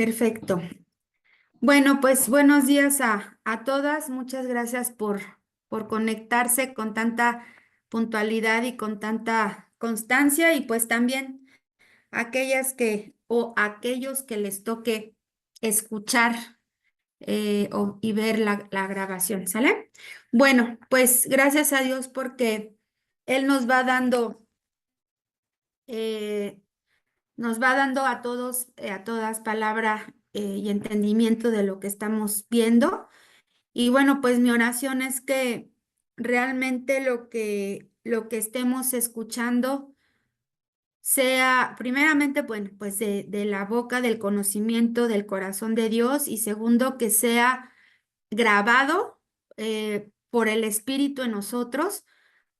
Perfecto. Bueno, pues buenos días a todas. Muchas gracias por conectarse con tanta puntualidad y con tanta constancia y pues también aquellas que o aquellos que les toque escuchar y ver la grabación, ¿sale? Bueno, pues gracias a Dios porque Él eh, nos va dando a todos, a todas palabra y entendimiento de lo que estamos viendo. Y bueno, pues mi oración es que realmente lo que estemos escuchando sea primeramente, bueno, pues de la boca, del conocimiento, del corazón de Dios y segundo, que sea grabado por el Espíritu en nosotros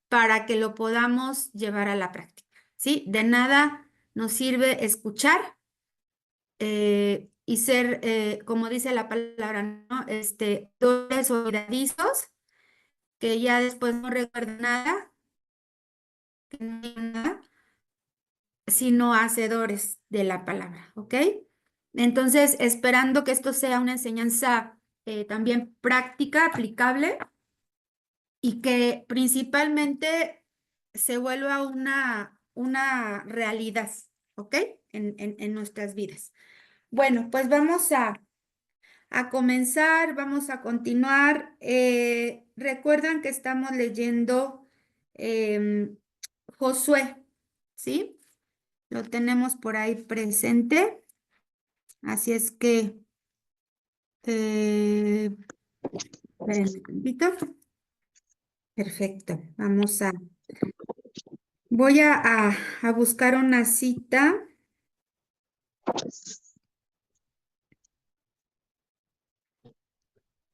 para que lo podamos llevar a la práctica, ¿sí? De nada nos sirve escuchar y ser, como dice la palabra, ¿no? Dobles olvidadizos, que ya después no recuerdan nada, que no digan nada, sino hacedores de la palabra, ¿ok? Entonces, esperando que esto sea una enseñanza también práctica, aplicable, y que principalmente se vuelva una realidad, ¿ok? En nuestras vidas. Bueno, pues vamos a comenzar, vamos a continuar. Recuerdan que estamos leyendo em, Josué, ¿sí? Lo tenemos por ahí presente. Así es que, espérenme tantito. Perfecto. Voy a buscar una cita.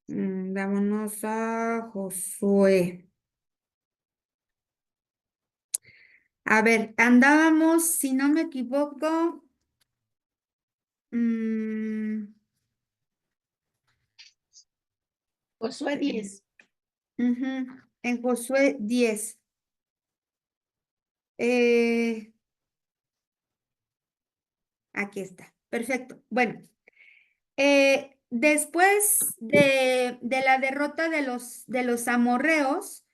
Vámonos a Josué. A ver, andábamos, si no me equivoco, mm, Josué 10. ujú, en Josué 10. Eh, Aquí está. Perfecto. Bueno, después de la derrota de los amorreos,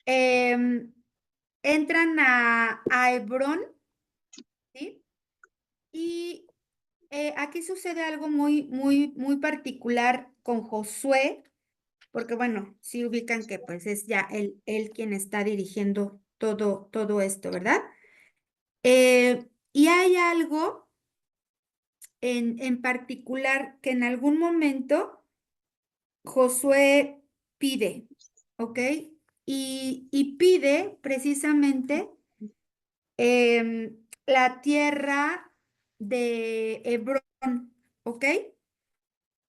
em, entran a Hebrón, ¿sí? Y aquí sucede algo muy, muy, muy particular con Josué, porque bueno, sí ubican que pues es ya él quien está dirigiendo todo esto, ¿verdad? Y hay algo en particular que en algún momento Josué pide, ¿ok? Y pide precisamente la tierra de Hebrón, ¿ok?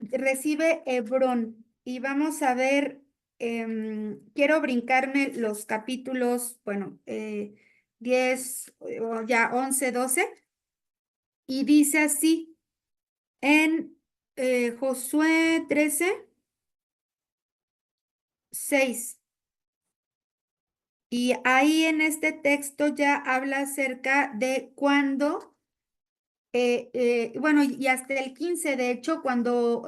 Recibe Hebrón y vamos a ver, quiero brincarme los capítulos, bueno, 10, o ya 11, 12, y dice así en Josué 13, 6. Y ahí en este texto ya habla acerca de cuando, bueno, y hasta el 15 de hecho, cuando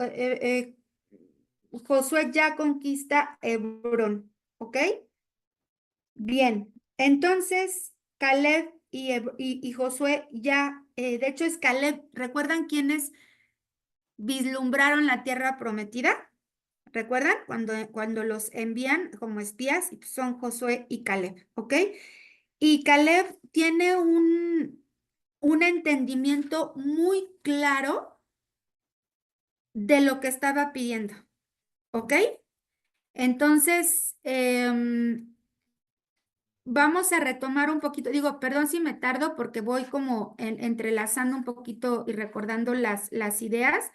Josué ya conquista Hebrón, ¿ok? Bien, entonces Caleb y Josué ya, de hecho es Caleb, ¿recuerdan quiénes vislumbraron la tierra prometida? ¿Recuerdan? Cuando los envían como espías, son Josué y Caleb, ¿ok? Y Caleb tiene un entendimiento muy claro de lo que estaba pidiendo, ¿ok? Entonces, vamos a retomar un poquito, digo, perdón si me tardo porque voy como entrelazando un poquito y recordando las ideas.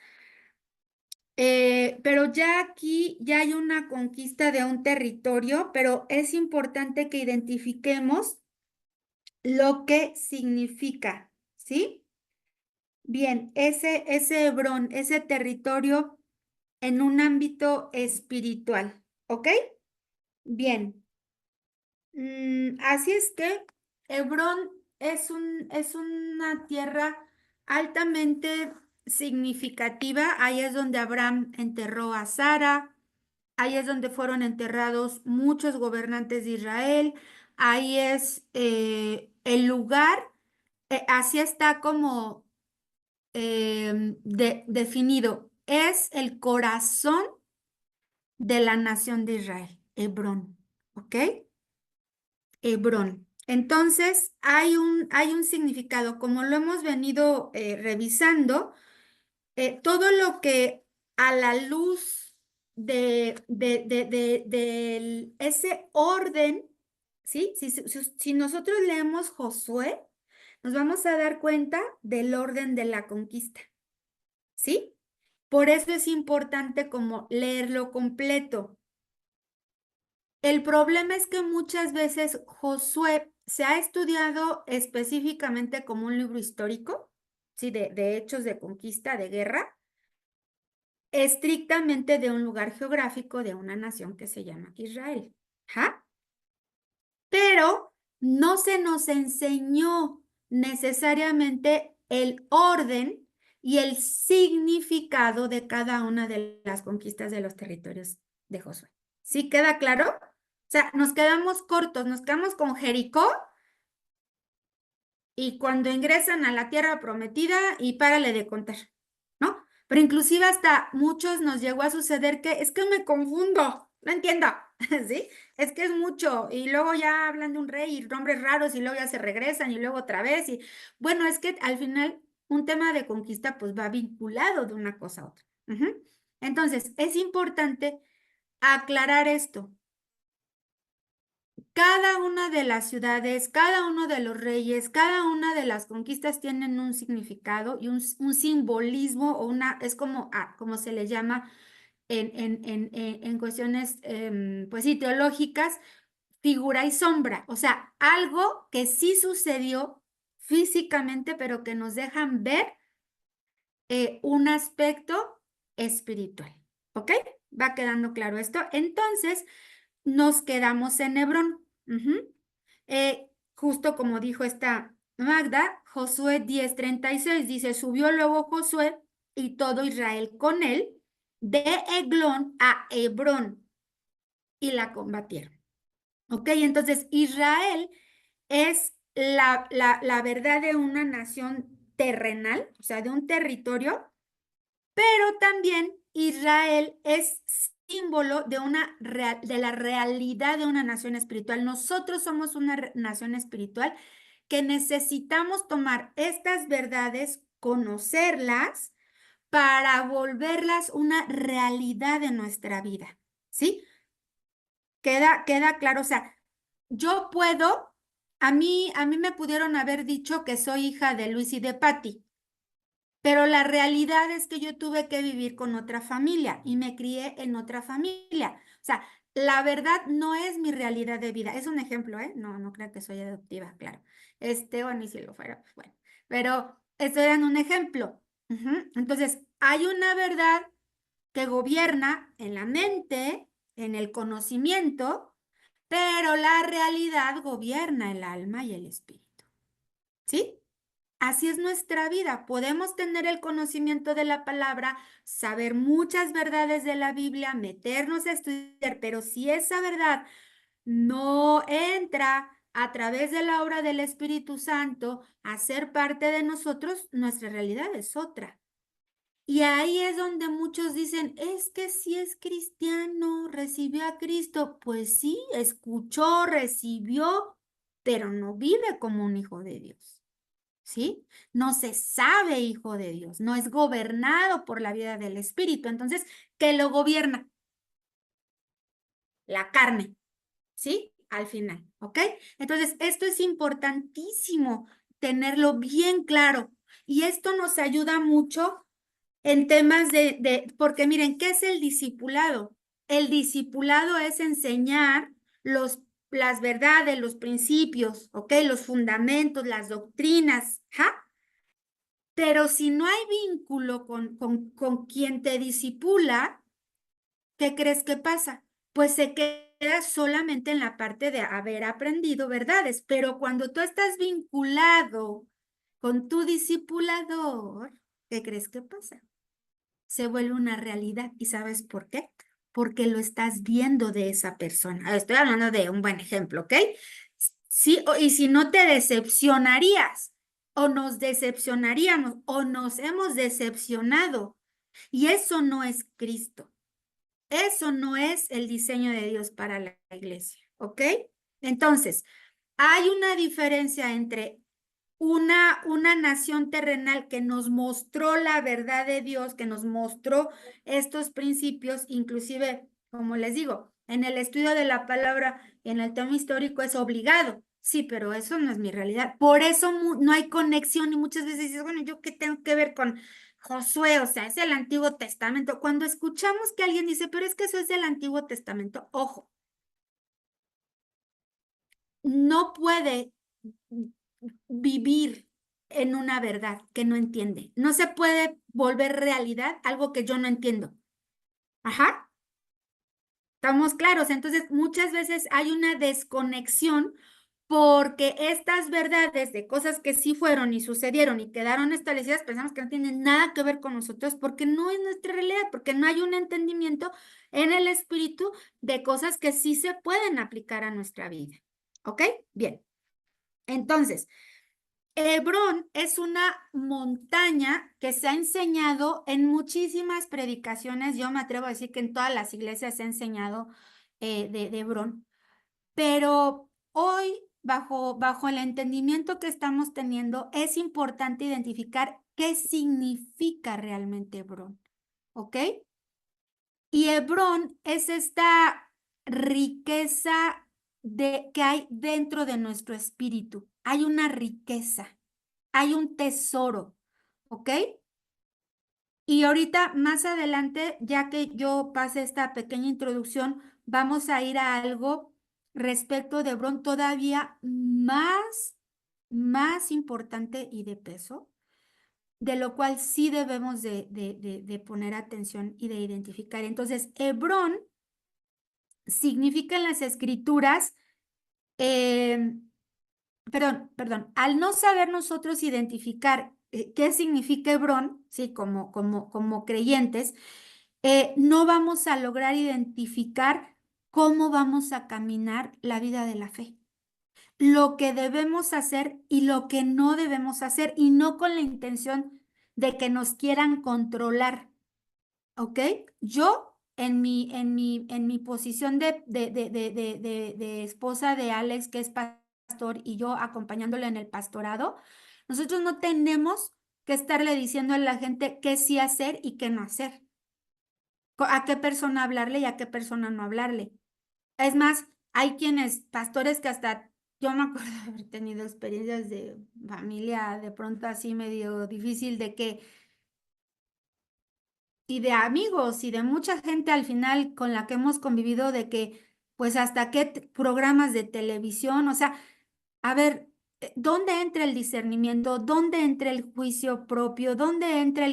Pero ya aquí ya hay una conquista de un territorio, pero es importante que identifiquemos lo que significa, ¿sí? Bien, ese Hebrón, ese territorio en un ámbito espiritual, ¿ok? Bien, así es que Hebrón es una tierra altamente significativa. Ahí es donde Abraham enterró a Sara, ahí es donde fueron enterrados muchos gobernantes de Israel, ahí es el lugar, así está como definido, es el corazón de la nación de Israel, Hebrón, ¿ok? Hebrón. Entonces, hay un significado, como lo hemos venido revisando, todo lo que a la luz de ese orden, ¿sí? Si nosotros leemos Josué, nos vamos a dar cuenta del orden de la conquista, ¿sí? Por eso es importante como leerlo completo. El problema es que muchas veces Josué se ha estudiado específicamente como un libro histórico, ¿sí? De hechos de conquista, de guerra, estrictamente de un lugar geográfico de una nación que se llama Israel. ¿Ja? Pero no se nos enseñó necesariamente el orden y el significado de cada una de las conquistas de los territorios de Josué. ¿Sí queda claro? O sea, nos quedamos cortos, nos quedamos con Jericó y cuando ingresan a la tierra prometida y párale de contar, ¿no? Pero inclusive hasta muchos nos llegó a suceder que es que me confundo, no entiendo, ¿sí? Es que es mucho y luego ya hablan de un rey y nombres raros y luego ya se regresan y luego otra vez y bueno, es que al final un tema de conquista pues va vinculado de una cosa a otra. Entonces, es importante aclarar esto. Cada una de las ciudades, cada uno de los reyes, cada una de las conquistas tienen un significado y un simbolismo o es como se le llama en cuestiones, pues sí, teológicas, figura y sombra. O sea, algo que sí sucedió físicamente, pero que nos dejan ver un aspecto espiritual. ¿Ok? ¿Va quedando claro esto? Entonces, nos quedamos en Hebrón. Justo como dijo esta Magda, Josué 10:36 dice, subió luego Josué y todo Israel con él de Eglón a Hebrón y la combatieron. ¿Ok? Entonces Israel es la verdad de una nación terrenal, o sea, de un territorio, pero también Israel es símbolo de la realidad de una nación espiritual. Nosotros somos una nación espiritual que necesitamos tomar estas verdades, conocerlas para volverlas una realidad en nuestra vida. ¿Sí? Queda claro, o sea, yo puedo, a mí me pudieron haber dicho que soy hija de Luis y de Patty. Pero la realidad es que yo tuve que vivir con otra familia y me crié en otra familia. O sea, la verdad no es mi realidad de vida. Es un ejemplo, ¿eh? No, no creo que soy adoptiva, claro. Bueno, y si lo fuera, pues bueno. Pero estoy dando un ejemplo. Entonces, hay una verdad que gobierna en la mente, en el conocimiento, pero la realidad gobierna el alma y el espíritu. ¿Sí? Así es nuestra vida. Podemos tener el conocimiento de la palabra, saber muchas verdades de la Biblia, meternos a estudiar, pero si esa verdad no entra a través de la obra del Espíritu Santo a ser parte de nosotros, nuestra realidad es otra. Y ahí es donde muchos dicen, es que si es cristiano, recibió a Cristo. Pues sí, escuchó, recibió, pero no vive como un hijo de Dios. ¿Sí? No se sabe hijo de Dios, no es gobernado por la vida del Espíritu. Entonces, ¿qué lo gobierna? La carne, ¿sí? Al final, ¿ok? Entonces, esto es importantísimo tenerlo bien claro y esto nos ayuda mucho en temas porque miren, ¿qué es el discipulado? El discipulado es enseñar las verdades, los principios, ¿ok? Los fundamentos, las doctrinas, ¿ja? Pero si no hay vínculo con quien te disipula, ¿qué crees que pasa? Pues se queda solamente en la parte de haber aprendido verdades, pero cuando tú estás vinculado con tu discipulador, ¿qué crees que pasa? Se vuelve una realidad. ¿Y sabes por qué? Porque lo estás viendo de esa persona. Estoy hablando de un buen ejemplo, ¿ok? Sí, y si no te decepcionarías, o nos decepcionaríamos, o nos hemos decepcionado. Y eso no es Cristo. Eso no es el diseño de Dios para la iglesia, ¿ok? Entonces, hay una diferencia entre una nación terrenal que nos mostró la verdad de Dios, que nos mostró estos principios, inclusive, como les digo, en el estudio de la palabra, en el tema histórico es obligado. Sí, pero eso no es mi realidad. Por eso no hay conexión y muchas veces dices, bueno, ¿yo qué tengo que ver con Josué? O sea, es el Antiguo Testamento. Cuando escuchamos que alguien dice, pero es que eso es del Antiguo Testamento, ojo, no puede vivir en una verdad que no entiende. No se puede volver realidad algo que yo no entiendo. Ajá, estamos claros. Entonces, muchas veces hay una desconexión porque estas verdades de cosas que sí fueron y sucedieron y quedaron establecidas, pensamos que no tienen nada que ver con nosotros porque no es nuestra realidad, porque no hay un entendimiento en el espíritu de cosas que sí se pueden aplicar a nuestra vida. ¿Ok? Bien. Entonces, Hebrón es una montaña que se ha enseñado en muchísimas predicaciones. Yo me atrevo a decir que en todas las iglesias se ha enseñado de Hebrón. Pero hoy, bajo el entendimiento que estamos teniendo, es importante identificar qué significa realmente Hebrón. ¿Ok? Y Hebrón es esta riqueza que hay dentro de nuestro espíritu. Hay una riqueza, hay un tesoro, ¿ok? Y ahorita, más adelante, ya que yo pase esta pequeña introducción, vamos a ir a algo respecto de Hebrón todavía más importante y de peso, de lo cual sí debemos de poner atención y de identificar. Entonces, Hebrón significa en las escrituras, eh, perdón, al no saber nosotros identificar qué significa Hebrón, sí, como creyentes, no vamos a lograr identificar cómo vamos a caminar la vida de la fe, lo que debemos hacer y lo que no debemos hacer, y no con la intención de que nos quieran controlar. ¿Ok? Yo, en mi posición de esposa de Alex, que es pastor, y yo acompañándole en el pastorado, nosotros no tenemos que estarle diciendo a la gente qué sí hacer y qué no hacer, a qué persona hablarle y a qué persona no hablarle. Es más, hay pastores que hasta, yo me acuerdo de haber tenido experiencias de familia de pronto así medio difícil de que y de amigos y de mucha gente al final con la que hemos convivido de que, pues hasta qué programas de televisión, o sea, a ver, ¿dónde entra el discernimiento? ¿Dónde entra el juicio propio? ¿Dónde entra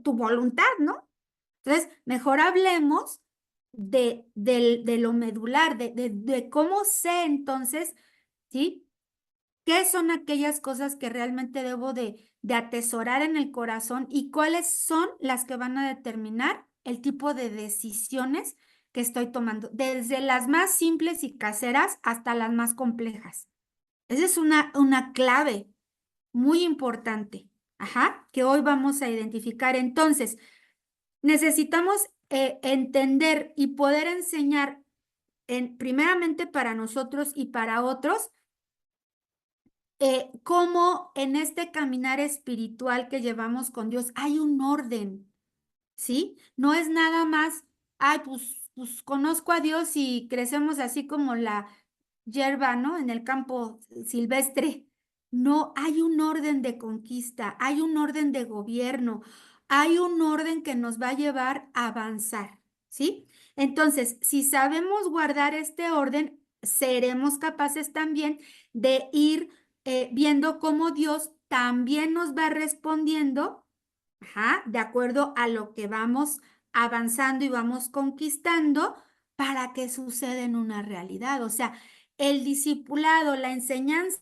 tu voluntad, ¿no? Entonces, mejor hablemos de lo medular, de cómo sé entonces, ¿sí? ¿Qué son aquellas cosas que realmente debo de atesorar en el corazón y cuáles son las que van a determinar el tipo de decisiones que estoy tomando, desde las más simples y caseras hasta las más complejas? Esa es una clave muy importante, ajá, que hoy vamos a identificar. Entonces, necesitamos entender y poder enseñar primeramente para nosotros y para otros cómo en este caminar espiritual que llevamos con Dios hay un orden, ¿sí? No es nada más, ay, pues conozco a Dios y crecemos así como la hierba, ¿no? En el campo silvestre. No, hay un orden de conquista, hay un orden de gobierno, hay un orden que nos va a llevar a avanzar, ¿sí? Entonces, si sabemos guardar este orden, seremos capaces también de ir viendo cómo Dios también nos va respondiendo, ajá, de acuerdo a lo que vamos avanzando y vamos conquistando para que suceda en una realidad. O sea, el discipulado, la enseñanza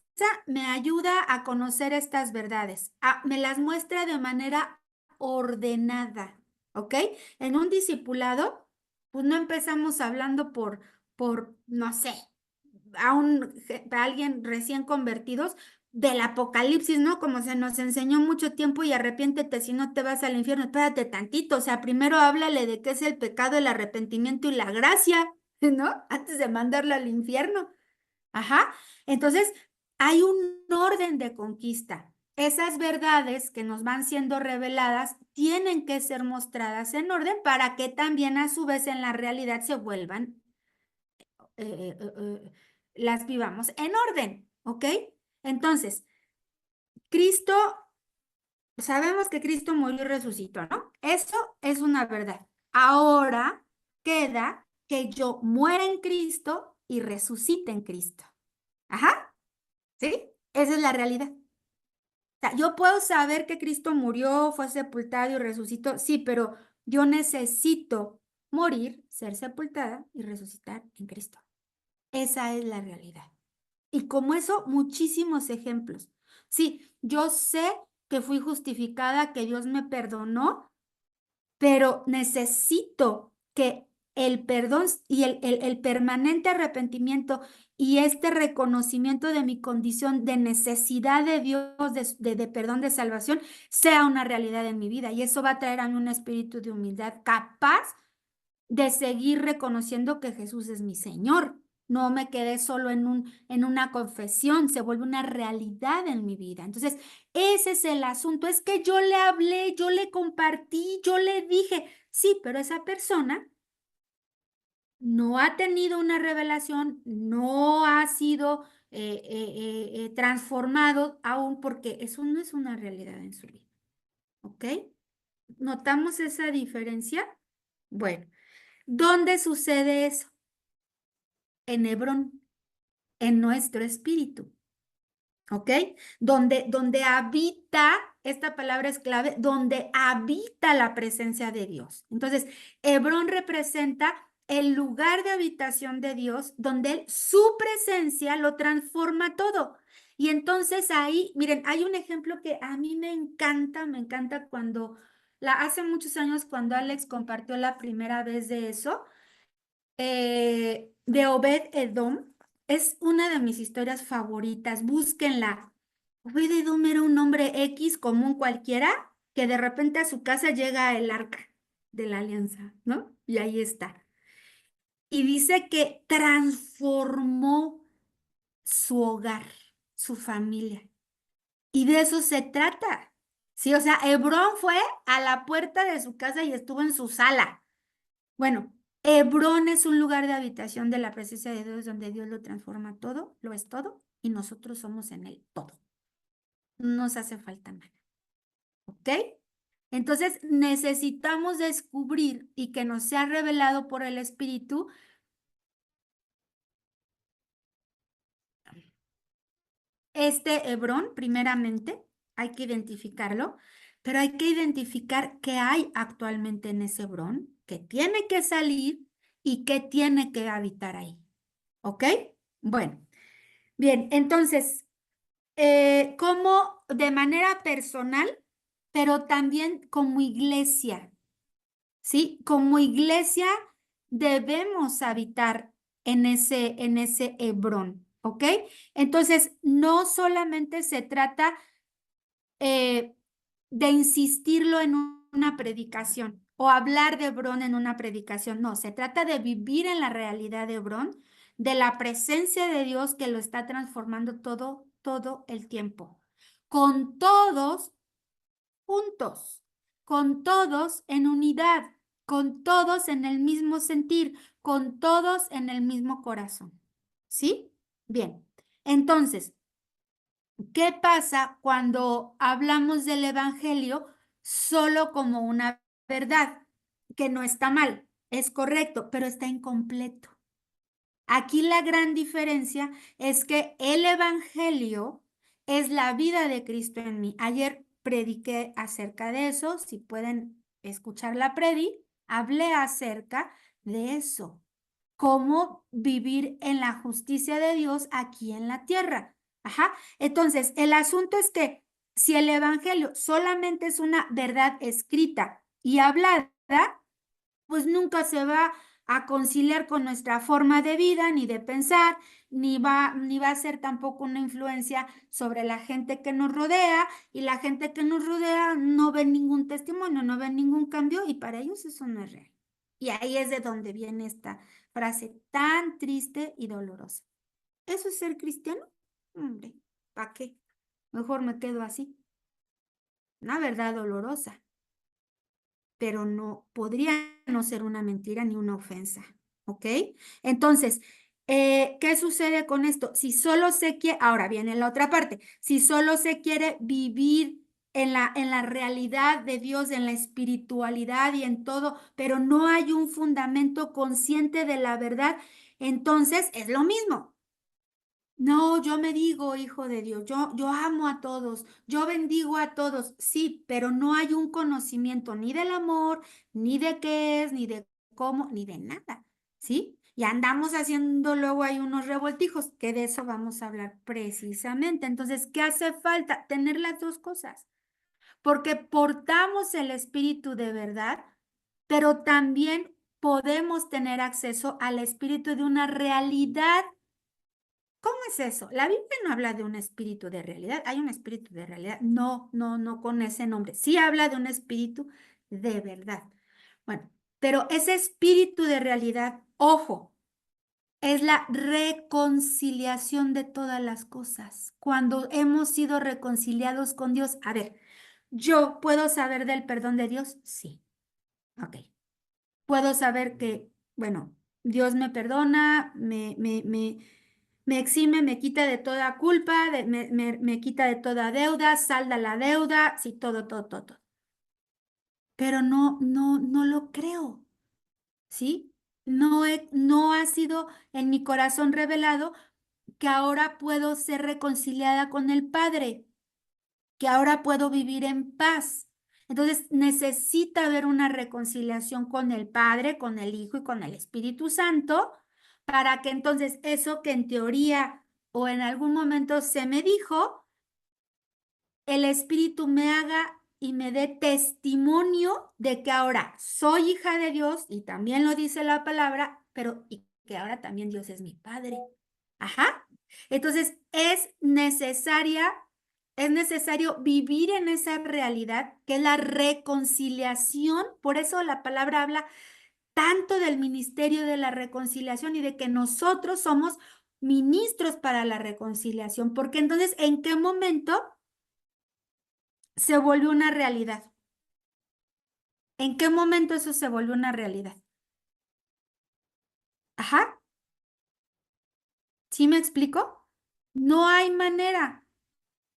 me ayuda a conocer estas verdades, me las muestra de manera ordenada, ¿ok? En un discipulado, pues no empezamos hablando no sé, a alguien recién convertidos del Apocalipsis, ¿no? Como se nos enseñó mucho tiempo y arrepiéntete si no te vas al infierno. Espérate tantito, o sea, primero háblale de qué es el pecado, el arrepentimiento y la gracia, ¿no? Antes de mandarlo al infierno. Ajá. Entonces, hay un orden de conquista. Esas verdades que nos van siendo reveladas tienen que ser mostradas en orden para que también a su vez en la realidad se vuelvan, las vivamos en orden, ¿ok? Entonces, Cristo, sabemos que Cristo murió y resucitó, ¿no? Eso es una verdad. Ahora queda que yo muera en Cristo y resucite en Cristo. Ajá. ¿Sí? Esa es la realidad. O sea, yo puedo saber que Cristo murió, fue sepultado y resucitó, sí, pero yo necesito morir, ser sepultada y resucitar en Cristo. Esa es la realidad. Y como eso, muchísimos ejemplos. Sí, yo sé que fui justificada, que Dios me perdonó, pero necesito que el perdón y el permanente arrepentimiento y este reconocimiento de mi condición de necesidad de Dios, de perdón, de salvación, sea una realidad en mi vida. Y eso va a traer a mí un espíritu de humildad capaz de seguir reconociendo que Jesús es mi Señor. No me quedé solo en una confesión, se vuelve una realidad en mi vida. Entonces, ese es el asunto, es que yo le hablé, yo le compartí, yo le dije, sí, pero esa persona no ha tenido una revelación, no ha sido transformado aún porque eso no es una realidad en su vida. ¿Ok? ¿Notamos esa diferencia? Bueno, ¿dónde sucede eso? En Hebrón, en nuestro espíritu. ¿Ok? Donde habita, esta palabra es clave, donde habita la presencia de Dios. Entonces, Hebrón representa el lugar de habitación de Dios, donde su presencia lo transforma todo. Y entonces ahí, miren, hay un ejemplo que a mí me encanta cuando, hace muchos años cuando Alex compartió la primera vez de eso, de Obed Edom. Es una de mis historias favoritas. Búsquenla. Obed Edom era un hombre X común cualquiera que de repente a su casa llega el arca de la alianza, ¿no? Y ahí está. Y dice que transformó su hogar, su familia. Y de eso se trata. Sí, o sea, Hebrón fue a la puerta de su casa y estuvo en su sala. Bueno, Hebrón es un lugar de habitación de la presencia de Dios donde Dios lo transforma todo, lo es todo, y nosotros somos en él todo. No nos hace falta nada. ¿Ok? Entonces necesitamos descubrir y que nos sea revelado por el Espíritu este Hebrón, primeramente, hay que identificarlo, pero hay que identificar qué hay actualmente en ese Hebrón, que tiene que salir y que tiene que habitar ahí. ¿Ok? Bueno. Bien, entonces, como de manera personal, pero también como iglesia, ¿sí? Como iglesia debemos habitar en ese Hebrón, ¿ok? Entonces, no solamente se trata eh, de insistirlo en una predicación o hablar de Hebrón en una predicación. No, se trata de vivir en la realidad de Hebrón, de la presencia de Dios que lo está transformando todo el tiempo, con todos juntos, con todos en unidad, con todos en el mismo sentir, con todos en el mismo corazón. ¿Sí? Bien. Entonces, ¿qué pasa cuando hablamos del Evangelio solo como una verdad? Que no está mal, es correcto, pero está incompleto. Aquí la gran diferencia es que el Evangelio es la vida de Cristo en mí. Ayer prediqué acerca de eso, si pueden escuchar la hablé acerca de eso, cómo vivir en la justicia de Dios aquí en la tierra. Ajá. Entonces, el asunto es que si el evangelio solamente es una verdad escrita y hablada, pues nunca se va a conciliar con nuestra forma de vida, ni de pensar, ni va a ser tampoco una influencia sobre la gente que nos rodea, y la gente que nos rodea no ve ningún testimonio, no ve ningún cambio, y para ellos eso no es real. Y ahí es de donde viene esta frase tan triste y dolorosa. ¿Eso es ser cristiano? Hombre, ¿para qué? Mejor me quedo así. Una verdad dolorosa, pero no podría no ser una mentira ni una ofensa, ¿ok? Entonces, ¿qué sucede con esto? Si solo se quiere, ahora viene la otra parte, si solo se quiere vivir en la realidad de Dios, en la espiritualidad y en todo, pero no hay un fundamento consciente de la verdad, entonces es lo mismo. No, yo me digo hijo de Dios, yo amo a todos, yo bendigo a todos, sí, pero no hay un conocimiento ni del amor, ni de qué es, ni de cómo, ni de nada, ¿sí? Y andamos haciendo luego hay unos revoltijos, que de eso vamos a hablar precisamente. Entonces, ¿qué hace falta? Tener las dos cosas, porque portamos el espíritu de verdad, pero también podemos tener acceso al espíritu de una realidad. ¿Cómo es eso? La Biblia no habla de un espíritu de realidad. ¿Hay un espíritu de realidad? No, no, no con ese nombre. Sí habla de un espíritu de verdad. Bueno, pero ese espíritu de realidad, ojo, es la reconciliación de todas las cosas. Cuando hemos sido reconciliados con Dios, a ver, ¿yo puedo saber del perdón de Dios? Sí. Ok. Puedo saber que, bueno, Dios me perdona, me exime, me quita de toda culpa, me quita de toda deuda, salda la deuda, sí, todo, todo, todo, todo. Pero no lo creo, ¿sí? No ha sido en mi corazón revelado que ahora puedo ser reconciliada con el Padre, que ahora puedo vivir en paz. Entonces necesita haber una reconciliación con el Padre, con el Hijo y con el Espíritu Santo, para que entonces eso que en teoría o en algún momento se me dijo, el Espíritu me haga y me dé testimonio de que ahora soy hija de Dios, y también lo dice la palabra, pero y que ahora también Dios es mi Padre. Ajá. Entonces es necesario vivir en esa realidad que es la reconciliación. Por eso la palabra habla tanto del ministerio de la reconciliación y de que nosotros somos ministros para la reconciliación, porque entonces, ¿en qué momento se volvió una realidad? ¿En qué momento eso se volvió una realidad? Ajá, ¿sí me explico? No hay manera.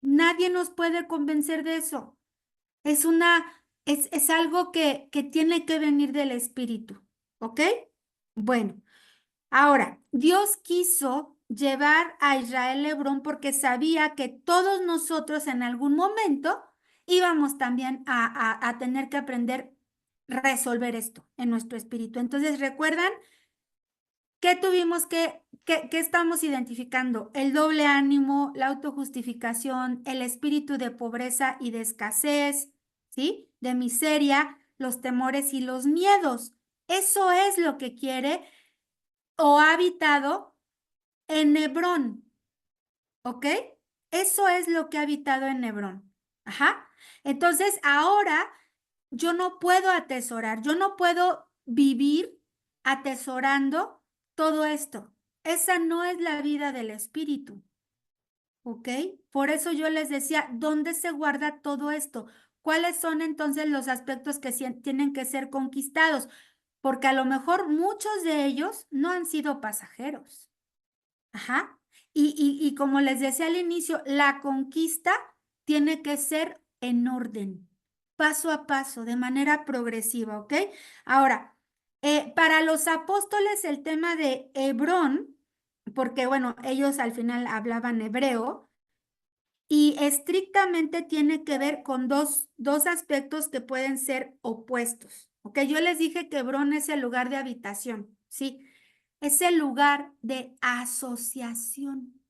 Nadie nos puede convencer de eso. Es algo que tiene que venir del espíritu. ¿Ok? Bueno, ahora, Dios quiso llevar a Israel a Hebrón porque sabía que todos nosotros en algún momento íbamos también a tener que aprender a resolver esto en nuestro espíritu. Entonces, ¿recuerdan qué tuvimos que estamos identificando? El doble ánimo, la autojustificación, el espíritu de pobreza y de escasez, ¿sí? De miseria, los temores y los miedos. Eso es lo que quiere o ha habitado en Hebrón, ¿ok? Eso es lo que ha habitado en Hebrón. Ajá. Entonces, ahora yo no puedo atesorar, yo no puedo vivir atesorando todo esto. Esa no es la vida del espíritu, ¿ok? Por eso yo les decía, ¿dónde se guarda todo esto? ¿Cuáles son entonces los aspectos que tienen que ser conquistados? Porque a lo mejor muchos de ellos no han sido pasajeros. Ajá. Y como les decía al inicio, la conquista tiene que ser en orden, paso a paso, de manera progresiva, ¿ok? Ahora, para los apóstoles el tema de Hebrón, porque bueno, ellos al final hablaban hebreo, y estrictamente tiene que ver con dos aspectos que pueden ser opuestos, ¿ok? Yo les dije que Hebrón es el lugar de habitación, ¿sí? Es el lugar de asociación.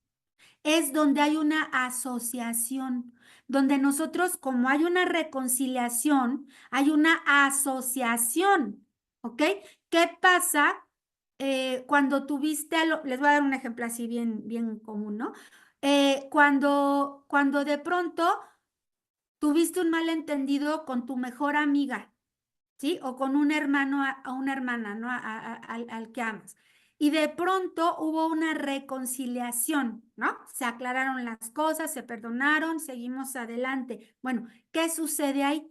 es donde hay una asociación, donde nosotros, como hay una reconciliación, hay una asociación, ¿ok? ¿Qué pasa cuando tuviste, les voy a dar un ejemplo así bien común, ¿no? Cuando de pronto tuviste un malentendido con tu mejor amiga, ¿sí? O con un hermano a una hermana, ¿no? Al que amas. Y de pronto hubo una reconciliación, ¿no? Se aclararon las cosas, se perdonaron, seguimos adelante. Bueno, ¿qué sucede ahí?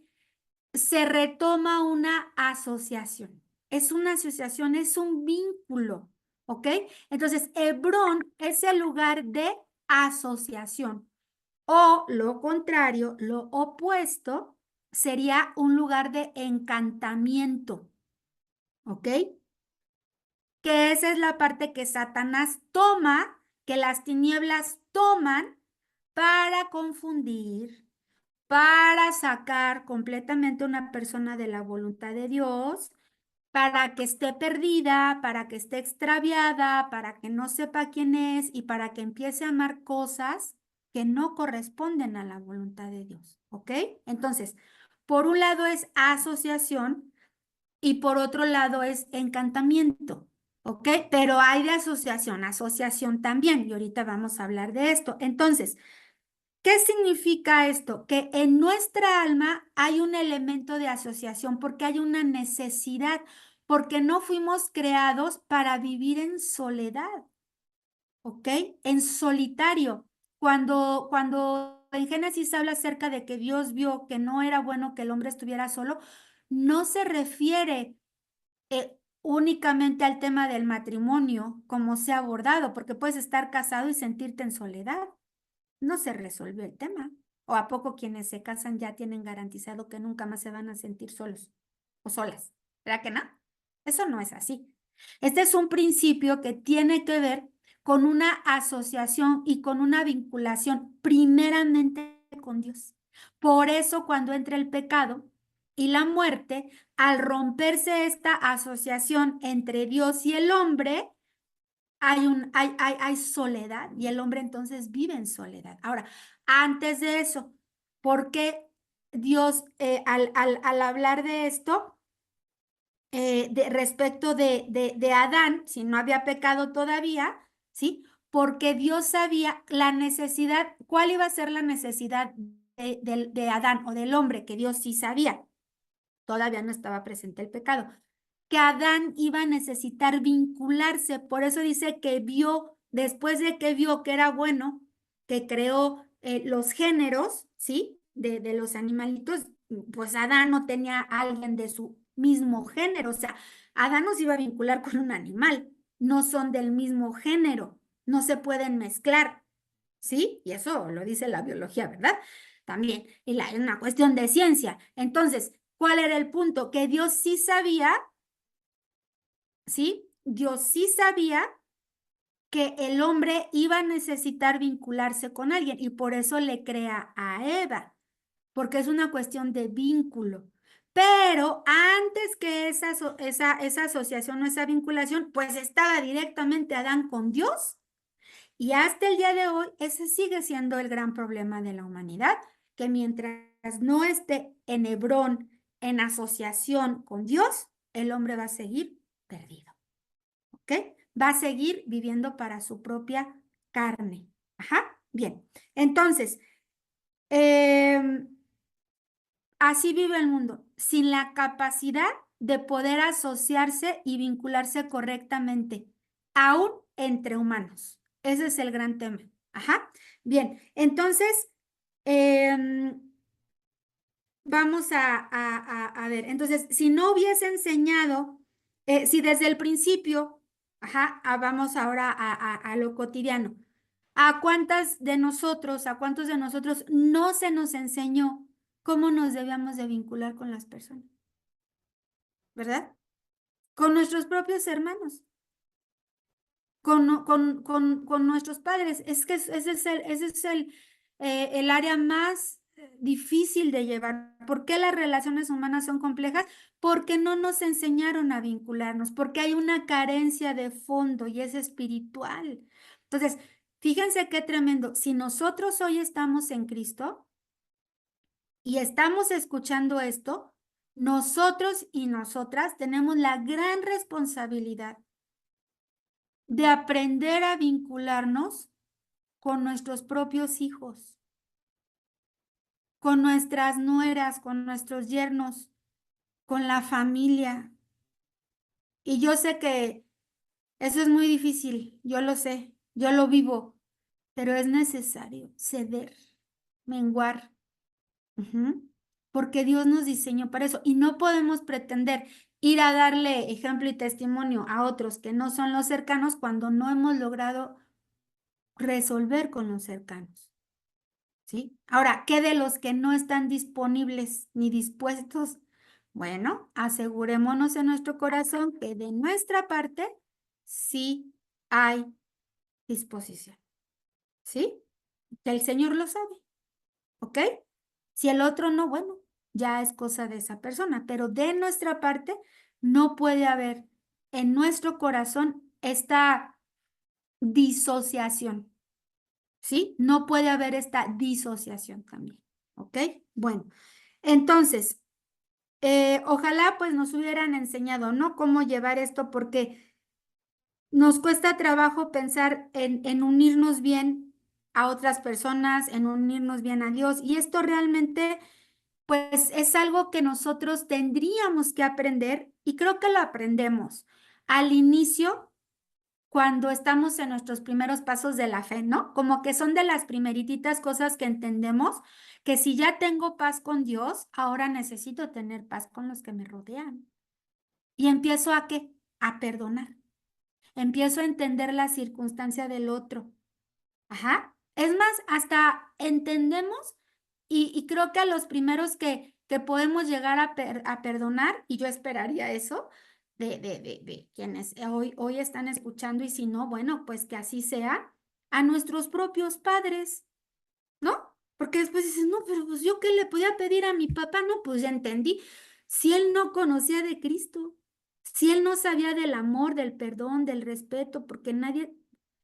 Se retoma una asociación. Es una asociación, es un vínculo, ¿ok? Entonces, Hebrón es el lugar de asociación. O lo contrario, lo opuesto, sería un lugar de encantamiento, ¿ok? Que esa es la parte que Satanás toma, que las tinieblas toman para confundir, para sacar completamente a una persona de la voluntad de Dios, para que esté perdida, para que esté extraviada, para que no sepa quién es y para que empiece a amar cosas que no corresponden a la voluntad de Dios, ¿ok? Entonces, por un lado es asociación y por otro lado es encantamiento, ¿ok? Pero hay de asociación, asociación también, y ahorita vamos a hablar de esto. Entonces, ¿qué significa esto? Que en nuestra alma hay un elemento de asociación porque hay una necesidad, porque no fuimos creados para vivir en soledad, ¿ok? En solitario. Cuando en Génesis habla acerca de que Dios vio que no era bueno que el hombre estuviera solo, no se refiere únicamente al tema del matrimonio como se ha abordado, porque puedes estar casado y sentirte en soledad. No se resolvió el tema. ¿O a poco quienes se casan ya tienen garantizado que nunca más se van a sentir solos o solas? ¿Verdad que no? Eso no es así. Este es un principio que tiene que ver con una asociación y con una vinculación primeramente con Dios. Por eso cuando entra el pecado y la muerte, al romperse esta asociación entre Dios y el hombre, hay soledad y el hombre entonces vive en soledad. Ahora, antes de eso, ¿por qué Dios al hablar de esto, respecto de Adán, si no había pecado todavía, ¿sí? Porque Dios sabía la necesidad, cuál iba a ser la necesidad de Adán o del hombre, que Dios sí sabía. Todavía no estaba presente el pecado, que Adán iba a necesitar vincularse. Por eso dice que vio, después de que vio que era bueno, que creó los géneros, ¿sí? De los animalitos, pues Adán no tenía a alguien de su mismo género. O sea, Adán no se iba a vincular con un animal. No son del mismo género. No se pueden mezclar, ¿sí? Y eso lo dice la biología, ¿verdad? También. Y es una cuestión de ciencia. Entonces, ¿cuál era el punto? Que Dios sí sabía, ¿sí? Dios sí sabía que el hombre iba a necesitar vincularse con alguien y por eso le crea a Eva, porque es una cuestión de vínculo. Pero antes que esa asociación o esa vinculación, pues estaba directamente Adán con Dios y hasta el día de hoy ese sigue siendo el gran problema de la humanidad, que mientras no esté en Hebrón, en asociación con Dios, el hombre va a seguir perdido. ¿Ok? Va a seguir viviendo para su propia carne. Ajá, bien. Entonces, así vive el mundo, sin la capacidad de poder asociarse y vincularse correctamente, aún entre humanos. Ese es el gran tema. Ajá, bien. Entonces, em, vamos a ver. Entonces, si no hubiese enseñado, si desde el principio, ajá, vamos ahora a lo cotidiano. ¿A cuántos de nosotros no se nos enseñó cómo nos debíamos de vincular con las personas? ¿Verdad? Con nuestros propios hermanos, con nuestros padres. Es que ese es el área más difícil de llevar. ¿Por qué las relaciones humanas son complejas? Porque no nos enseñaron a vincularnos, porque hay una carencia de fondo y es espiritual. Entonces, Fíjense qué tremendo. Si nosotros hoy estamos en Cristo y estamos escuchando esto, nosotros y nosotras tenemos la gran responsabilidad de aprender a vincularnos con nuestros propios hijos, con nuestras nueras, con nuestros yernos, con la familia. Y yo sé que eso es muy difícil, yo lo sé, yo lo vivo, pero es necesario ceder, menguar. Ujú. Porque Dios nos diseñó para eso y no podemos pretender ir a darle ejemplo y testimonio a otros que no son los cercanos cuando no hemos logrado resolver con los cercanos, ¿sí? Ahora, ¿qué de los que no están disponibles ni dispuestos? Bueno, asegurémonos en nuestro corazón que de nuestra parte sí hay disposición, ¿sí? Que el Señor lo sabe, ¿ok? Si el otro no, bueno, ya es cosa de esa persona, pero de nuestra parte no puede haber en nuestro corazón esta disociación, ¿sí? No puede haber esta disociación también, ¿ok? Bueno, entonces, ojalá pues nos hubieran enseñado, ¿no? Cómo llevar esto, porque nos cuesta trabajo pensar en unirnos bien a otras personas, en unirnos bien a Dios, y esto realmente pues es algo que nosotros tendríamos que aprender y creo que lo aprendemos al inicio cuando estamos en nuestros primeros pasos de la fe, ¿no? Como que son de las primerititas cosas que entendemos, que si ya tengo paz con Dios, ahora necesito tener paz con los que me rodean. Y empiezo a qué? A perdonar. Empiezo a entender la circunstancia del otro. Ajá. Es más, hasta entendemos y creo que a los primeros que podemos llegar a perdonar, y yo esperaría eso de quienes hoy están escuchando, y si no, bueno, pues que así sea, a nuestros propios padres, ¿no? Porque después dices, no, pero pues yo qué le podía pedir a mi papá, no, pues ya entendí. Si él no conocía de Cristo, si él no sabía del amor, del perdón, del respeto, porque nadie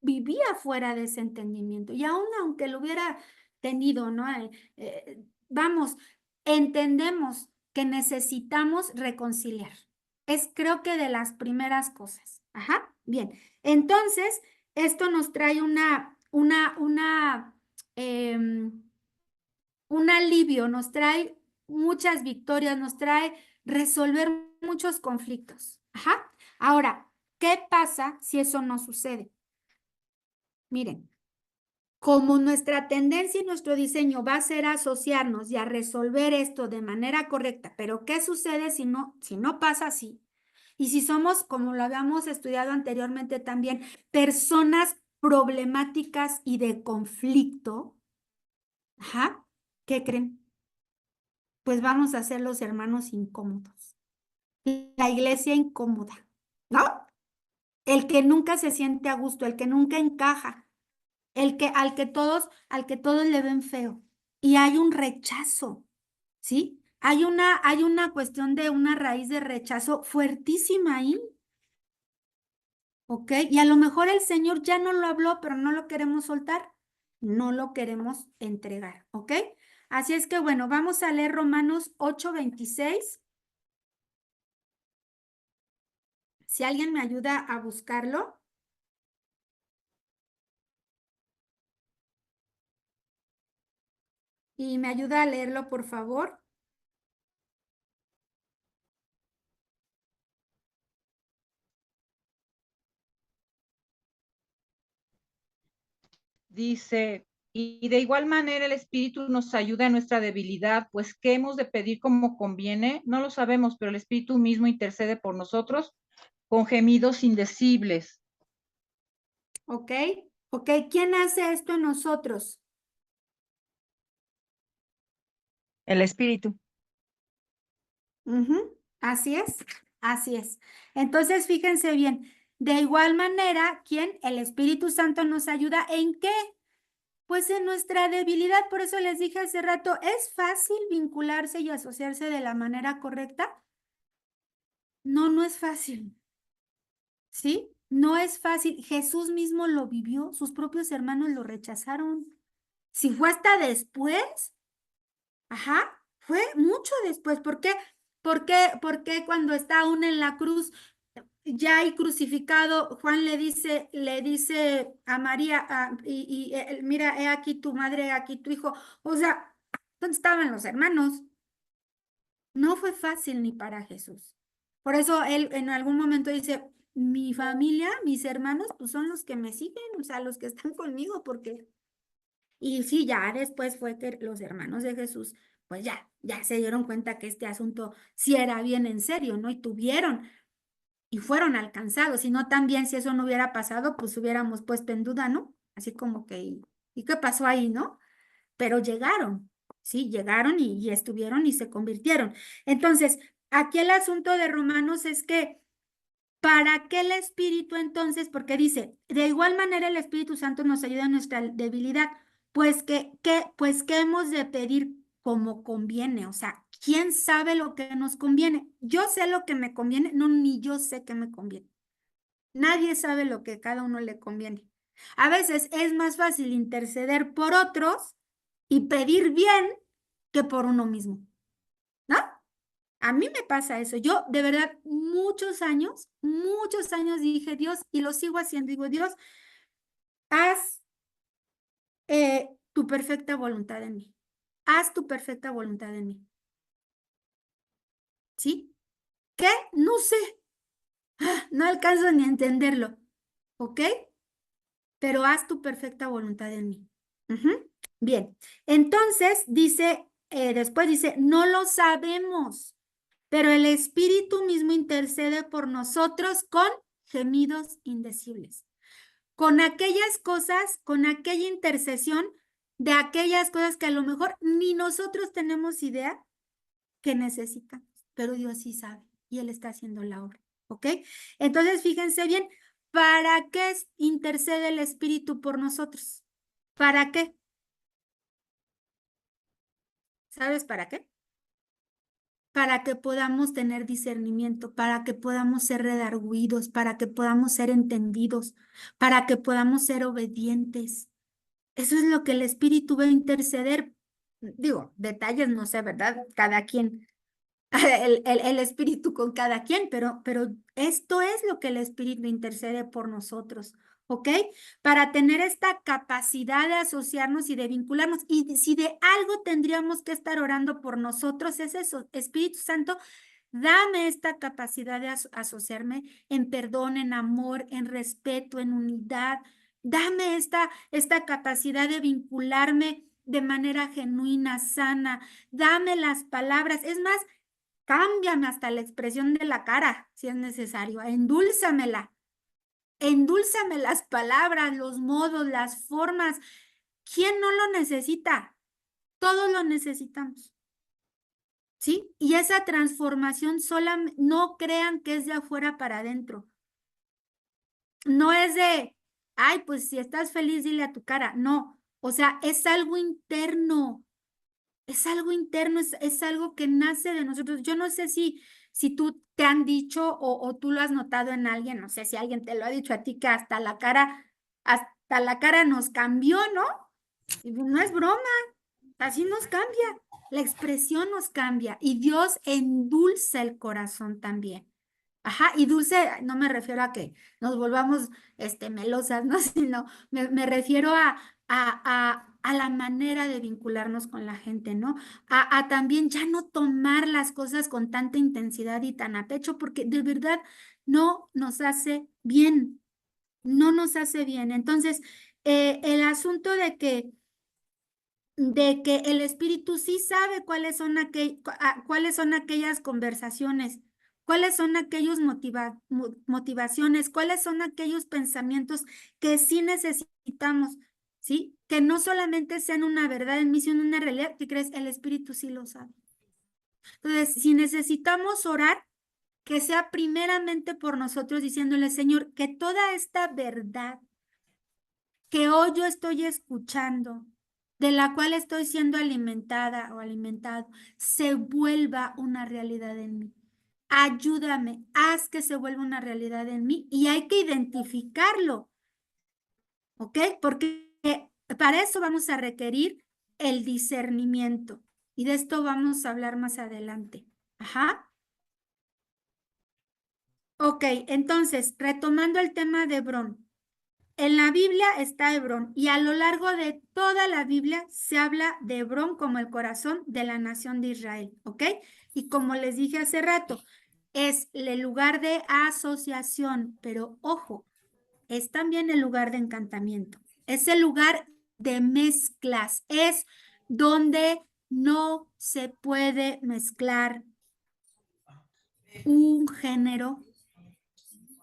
vivía fuera de ese entendimiento. Y aún aunque lo hubiera tenido, ¿no? Vamos, entendemos que necesitamos reconciliar. Es creo que de las primeras cosas. Ajá, bien. Entonces, esto nos trae em, un alivio, nos trae muchas victorias, nos trae resolver muchos conflictos. Ajá. Ahora, ¿qué pasa si eso no sucede? Miren, como nuestra tendencia y nuestro diseño va a ser asociarnos y a resolver esto de manera correcta, pero ¿qué sucede si no pasa así? Y si somos, como lo habíamos estudiado anteriormente también, personas problemáticas y de conflicto, ajá, ¿qué creen? Pues vamos a ser los hermanos incómodos, la iglesia incómoda, ¿no? El que nunca se siente a gusto, el que nunca encaja, al que todos le ven feo. Y hay un rechazo, ¿sí? Hay una cuestión de una raíz de rechazo fuertísima ahí, ¿ok? Y a lo mejor el Señor ya no lo habló, pero no lo queremos soltar, no lo queremos entregar, ¿ok? Así es que bueno, vamos a leer Romanos 8:26. Si alguien me ayuda a buscarlo y me ayuda a leerlo, por favor. Dice, y de igual manera el Espíritu nos ayuda en nuestra debilidad, pues ¿qué hemos de pedir como conviene? No lo sabemos, pero el Espíritu mismo intercede por nosotros con gemidos indecibles. ¿Ok? ¿Ok? ¿Quién hace esto en nosotros? El Espíritu. Así es, así es. Entonces, fíjense bien, de igual manera, ¿quién? El Espíritu Santo nos ayuda ¿en qué? Pues en nuestra debilidad, por eso les dije hace rato, ¿es fácil vincularse y asociarse de la manera correcta? No, no es fácil, ¿sí? No es fácil. Jesús mismo lo vivió, sus propios hermanos lo rechazaron. Si fue hasta después, ajá, fue mucho después. ¿Por qué? ¿Por qué cuando está aún en la cruz, ya hay crucificado, Juan le dice a María, mira, he aquí tu madre, he aquí tu hijo? O sea, ¿dónde estaban los hermanos? No fue fácil ni para Jesús. Por eso él en algún momento dice, mi familia, mis hermanos, pues son los que me siguen, o sea, los que están conmigo, porque... Y sí, ya después fue que los hermanos de Jesús, pues ya se dieron cuenta que este asunto sí era bien en serio, ¿no? Y tuvieron, y fueron alcanzados, y no también si eso no hubiera pasado, pues hubiéramos puesto en duda, ¿no? Así como que, ¿y qué pasó ahí, no? Pero llegaron, sí, llegaron y estuvieron y se convirtieron. Entonces, aquí el asunto de Romanos es que, ¿para qué el Espíritu entonces? Porque dice, de igual manera el Espíritu Santo nos ayuda en nuestra debilidad, pues que hemos de pedir como conviene, o sea, ¿quién sabe lo que nos conviene? Yo sé lo que me conviene, no, ni yo sé qué me conviene. Nadie sabe lo que cada uno le conviene. A veces es más fácil interceder por otros y pedir bien que por uno mismo, ¿no? A mí me pasa eso. Yo de verdad muchos años dije, Dios, y lo sigo haciendo, digo, Dios, haz tu perfecta voluntad en mí. Haz tu perfecta voluntad en mí. ¿Sí? ¿Qué? No sé. No alcanzo ni a entenderlo. ¿Ok? Pero haz tu perfecta voluntad en mí. Ujú. Bien, entonces dice, después dice, no lo sabemos, pero el Espíritu mismo intercede por nosotros con gemidos indecibles, con aquellas cosas, con aquella intercesión de aquellas cosas que a lo mejor ni nosotros tenemos idea que necesitamos, pero Dios sí sabe y Él está haciendo la obra, ¿ok? Entonces, fíjense bien, ¿para qué intercede el Espíritu por nosotros? ¿Para qué? ¿Sabes para qué? Para que podamos tener discernimiento, para que podamos ser redarguidos, para que podamos ser entendidos, para que podamos ser obedientes. Eso es lo que el Espíritu va a interceder. Digo, detalles, no sé, ¿verdad? Cada quien el espíritu con cada quien, pero esto es lo que el espíritu intercede por nosotros, ¿ok? Para tener esta capacidad de asociarnos y de vincularnos. Y si de algo tendríamos que estar orando por nosotros, es eso, Espíritu Santo, dame esta capacidad de asociarme en perdón, en amor, en respeto, en unidad. Dame esta capacidad de vincularme de manera genuina, sana. Dame las palabras. Es más, cámbiame hasta la expresión de la cara, si es necesario. Endúlzamela. Endúlzame las palabras, los modos, las formas. ¿Quién no lo necesita? Todos lo necesitamos. ¿Sí? Y esa transformación sola, no crean que es de afuera para adentro. No es de, ay, pues si estás feliz, dile a tu cara. No, o sea, es algo interno. Es algo interno, es algo que nace de nosotros. Yo no sé si tú te han dicho o tú lo has notado en alguien, no sé si alguien te lo ha dicho a ti que hasta la cara nos cambió, ¿no? Y no es broma, así nos cambia. La expresión nos cambia y Dios endulza el corazón también. Ajá, y dulce, no me refiero a que nos volvamos melosas, ¿no? Sino me refiero a la manera de vincularnos con la gente, ¿no? A también ya no tomar las cosas con tanta intensidad y tan a pecho, porque de verdad no nos hace bien, no nos hace bien. Entonces, el asunto de que el espíritu sí sabe cuáles son aquellas conversaciones, cuáles son aquellos motivaciones, cuáles son aquellos pensamientos que sí necesitamos, ¿sí? Que no solamente sean una verdad en mí, sino una realidad. ¿Qué crees? El espíritu sí lo sabe. Entonces, si necesitamos orar, que sea primeramente por nosotros diciéndole, Señor, que toda esta verdad que hoy yo estoy escuchando, de la cual estoy siendo alimentada o alimentado, se vuelva una realidad en mí. ayúdame, haz que se vuelva una realidad en mí y hay que identificarlo, ¿ok? Porque para eso vamos a requerir el discernimiento y de esto vamos a hablar más adelante. Ajá. Ok, entonces, retomando el tema de Hebrón. En la Biblia está Hebrón y a lo largo de toda la Biblia se habla de Hebrón como el corazón de la nación de Israel, ¿ok? Y como les dije hace rato, es el lugar de asociación, pero ojo, es también el lugar de encantamiento, es el lugar de mezclas, es donde no se puede mezclar un género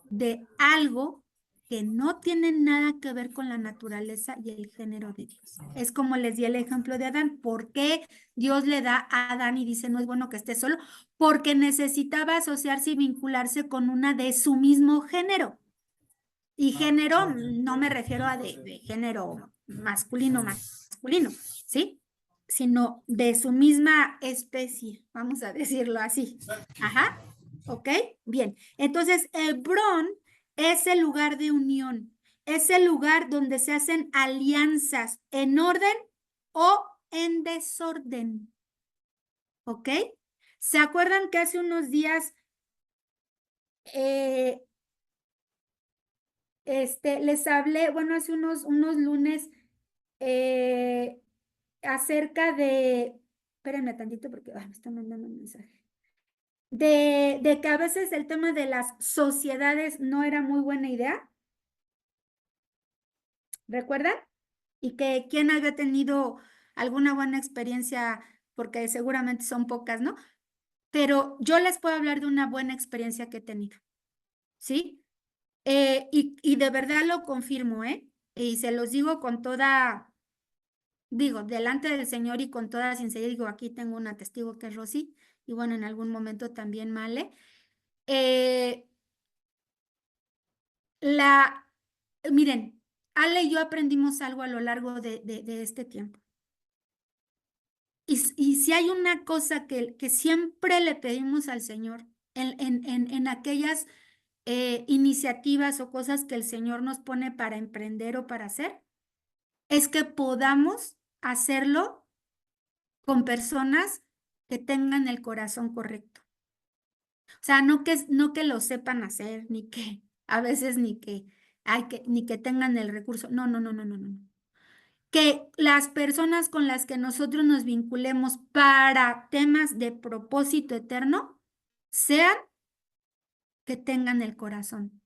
de algo que no tiene nada que ver con la naturaleza y el género de Dios. Es como les di el ejemplo de Adán. ¿Por qué Dios le da a Adán y dice no es bueno que esté solo? Porque necesitaba asociarse y vincularse con una de su mismo género. Y género no me refiero a de género masculino, ¿sí? Sino de su misma especie, vamos a decirlo así. Ajá. ¿Ok? Bien. Entonces, Hebrón es el lugar de unión, es el lugar donde se hacen alianzas en orden o en desorden. ¿Ok? ¿Se acuerdan que hace unos días les hablé, bueno, hace unos lunes eh, acerca de, espérenme tantito porque me están mandando un mensaje, de que a veces el tema de las sociedades no era muy buena idea, ¿recuerdan? Y que quien había tenido alguna buena experiencia, porque seguramente son pocas, ¿no? Pero yo les puedo hablar de una buena experiencia que he tenido, ¿sí? Y de verdad lo confirmo, ¿eh? Y se los digo con toda, digo, delante del Señor y con toda sinceridad, digo, aquí tengo una testigo que es Rosy, y bueno, en algún momento también Male. Eh, miren, Ale y yo aprendimos algo a lo largo de este tiempo. Y si hay una cosa que siempre le pedimos al Señor en aquellas iniciativas o cosas que el Señor nos pone para emprender o para hacer, es que podamos hacerlo con personas que tengan el corazón correcto. O sea, no que lo sepan hacer, ni que a veces ni que tengan el recurso. No, no, no, no, no, no. Que las personas con las que nosotros nos vinculemos para temas de propósito eterno sean que tengan el corazón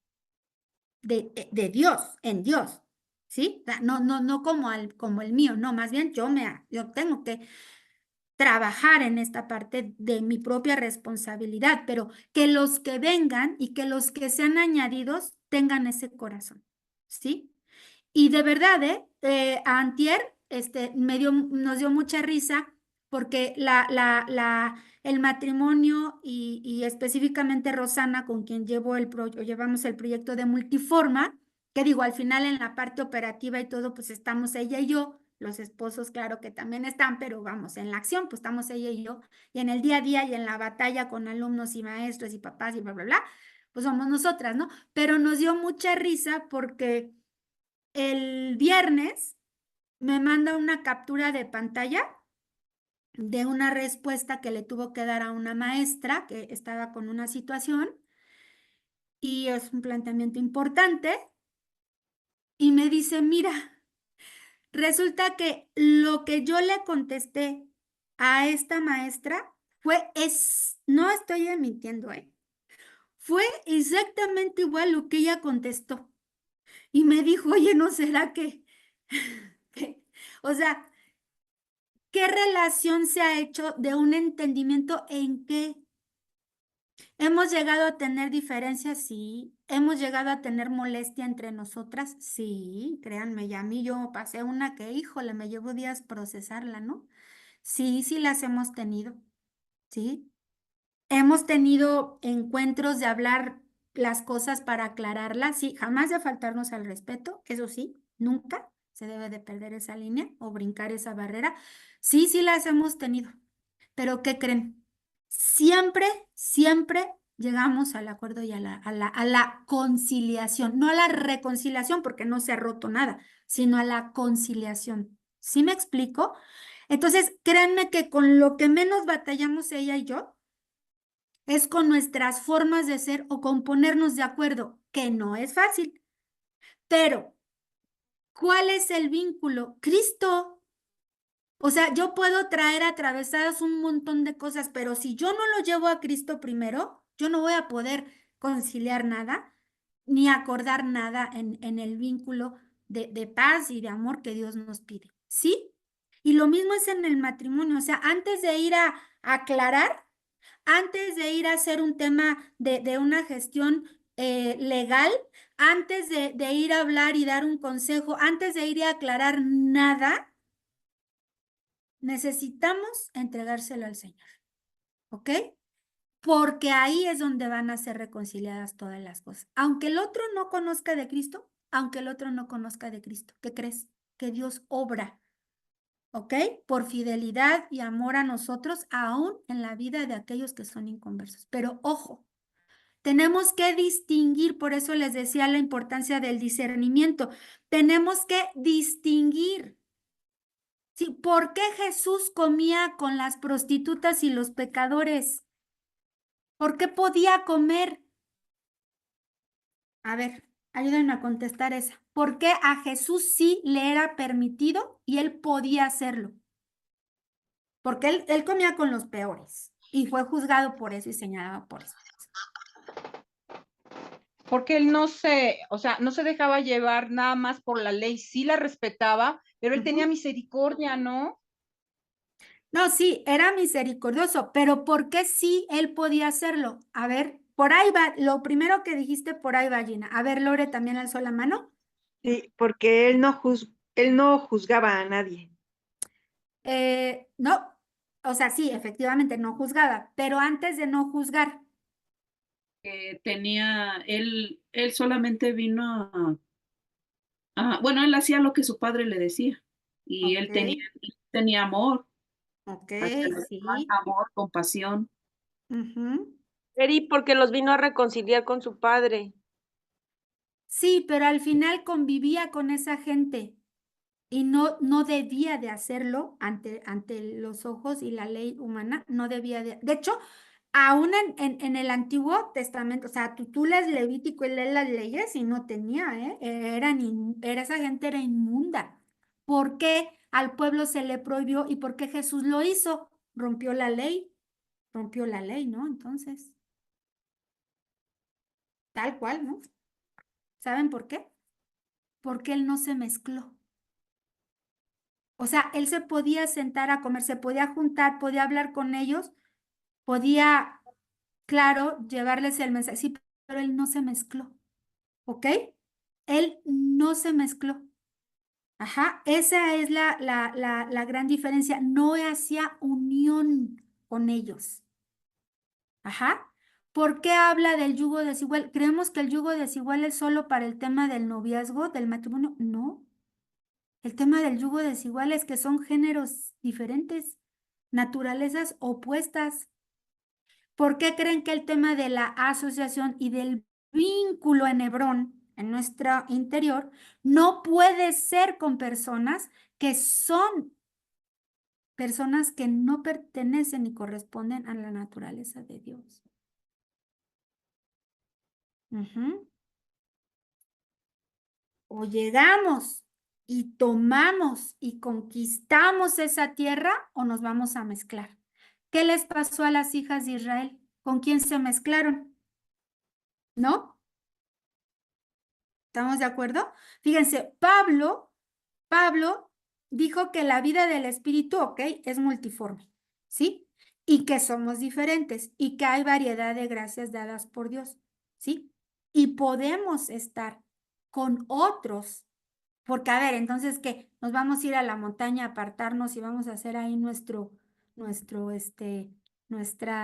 de Dios, en Dios, ¿sí? O sea, no como el mío, no, más bien yo tengo que trabajar en esta parte de mi propia responsabilidad, pero que los que vengan y que los que sean añadidos tengan ese corazón, ¿sí? Y de verdad, a Antier, nos dio mucha risa porque el matrimonio y específicamente Rosana, con quien llevamos el proyecto de Multiforma, que digo, al final en la parte operativa y todo, pues estamos ella y yo, los esposos, claro que también están, pero vamos, en la acción, pues estamos ella y yo, y en el día a día y en la batalla con alumnos y maestros y papás y bla, bla, bla, pues somos nosotras, ¿no? Pero nos dio mucha risa porque el viernes me manda una captura de pantalla de una respuesta que le tuvo que dar a una maestra que estaba con una situación y es un planteamiento importante y me dice, mira, resulta que lo que yo le contesté a esta maestra no estoy mintiendo, fue exactamente igual lo que ella contestó. Y me dijo, oye, ¿no será que, o sea, qué relación se ha hecho de un entendimiento en qué? ¿Hemos llegado a tener diferencias? Sí. ¿Hemos llegado a tener molestia entre nosotras? Sí, créanme, ya a mí yo pasé una que, híjole, me llevó días procesarla, ¿no? Sí, sí las hemos tenido, ¿sí? Hemos tenido encuentros de hablar las cosas para aclararlas, sí, jamás de faltarnos al respeto, eso sí, nunca se debe de perder esa línea o brincar esa barrera. Sí, sí las hemos tenido, pero ¿qué creen? Siempre, siempre llegamos al acuerdo y a la conciliación, no a la reconciliación porque no se ha roto nada, sino a la conciliación. ¿Sí me explico? Entonces, créanme que con lo que menos batallamos ella y yo es con nuestras formas de ser o con ponernos de acuerdo, que no es fácil. Pero, ¿cuál es el vínculo? Cristo. O sea, yo puedo traer atravesadas un montón de cosas, pero si yo no lo llevo a Cristo primero, yo no voy a poder conciliar nada, ni acordar nada en el vínculo de paz y de amor que Dios nos pide. ¿Sí? Y lo mismo es en el matrimonio. O sea, antes de ir a aclarar, antes de ir a hacer un tema de una gestión legal, antes de ir a hablar y dar un consejo, antes de ir a aclarar nada, necesitamos entregárselo al Señor, ¿ok? Porque ahí es donde van a ser reconciliadas todas las cosas. Aunque el otro no conozca de Cristo, aunque el otro no conozca de Cristo, ¿qué crees? Que Dios obra, ¿ok? Por fidelidad y amor a nosotros, aún en la vida de aquellos que son inconversos. Pero ojo, tenemos que distinguir, por eso les decía la importancia del discernimiento. Tenemos que distinguir. Sí, ¿por qué Jesús comía con las prostitutas y los pecadores? ¿Por qué podía comer? A ver, ayúdenme a contestar esa. ¿Por qué a Jesús sí le era permitido y él podía hacerlo? Porque él comía con los peores y fue juzgado por eso y señalado por eso. Porque él no se, o sea, no se dejaba llevar nada más por la ley, sí la respetaba, pero él tenía misericordia, ¿no? No, sí, era misericordioso, pero ¿por qué sí él podía hacerlo? A ver, por ahí va, lo primero que dijiste, por ahí va, Gina. A ver, Lore también alzó la mano. Sí, porque él no juzgaba a nadie. No, o sea, sí, efectivamente, no juzgaba, pero antes de no juzgar, él solamente vino bueno, él hacía lo que su padre le decía y ok, él tenía amor ok, hacia los demás, sí, amor, compasión. ujú. Eri, porque los vino a reconciliar con su padre. Sí, pero al final convivía con esa gente y no debía de hacerlo ante los ojos y la ley humana, no debía de hecho, aún en el Antiguo Testamento, o sea, tú lees Levítico y lees las leyes y no tenía, esa gente era inmunda. ¿Por qué al pueblo se le prohibió y por qué Jesús lo hizo? Rompió la ley, ¿no? Entonces, tal cual, ¿no? ¿Saben por qué? Porque él no se mezcló. O sea, él se podía sentar a comer, se podía juntar, podía hablar con ellos, podía, claro, llevarles el mensaje, sí, pero él no se mezcló, ¿ok? Él no se mezcló. Ajá, esa es la gran diferencia. No hacía unión con ellos. Ajá. ¿Por qué habla del yugo desigual? ¿Creemos que el yugo desigual es solo para el tema del noviazgo, del matrimonio? No. El tema del yugo desigual es que son géneros diferentes, naturalezas opuestas. ¿Por qué creen que el tema de la asociación y del vínculo en Hebrón, en nuestro interior, no puede ser con personas que son personas que no pertenecen ni corresponden a la naturaleza de Dios? O llegamos y tomamos y conquistamos esa tierra o nos vamos a mezclar. ¿Qué les pasó a las hijas de Israel? ¿Con quién se mezclaron? ¿No? ¿Estamos de acuerdo? Fíjense, Pablo dijo que la vida del espíritu, ok, es multiforme, ¿sí? Y que somos diferentes y que hay variedad de gracias dadas por Dios, ¿sí? Y podemos estar con otros, porque a ver, entonces, ¿qué? ¿Nos vamos a ir a la montaña a apartarnos y vamos a hacer ahí nuestra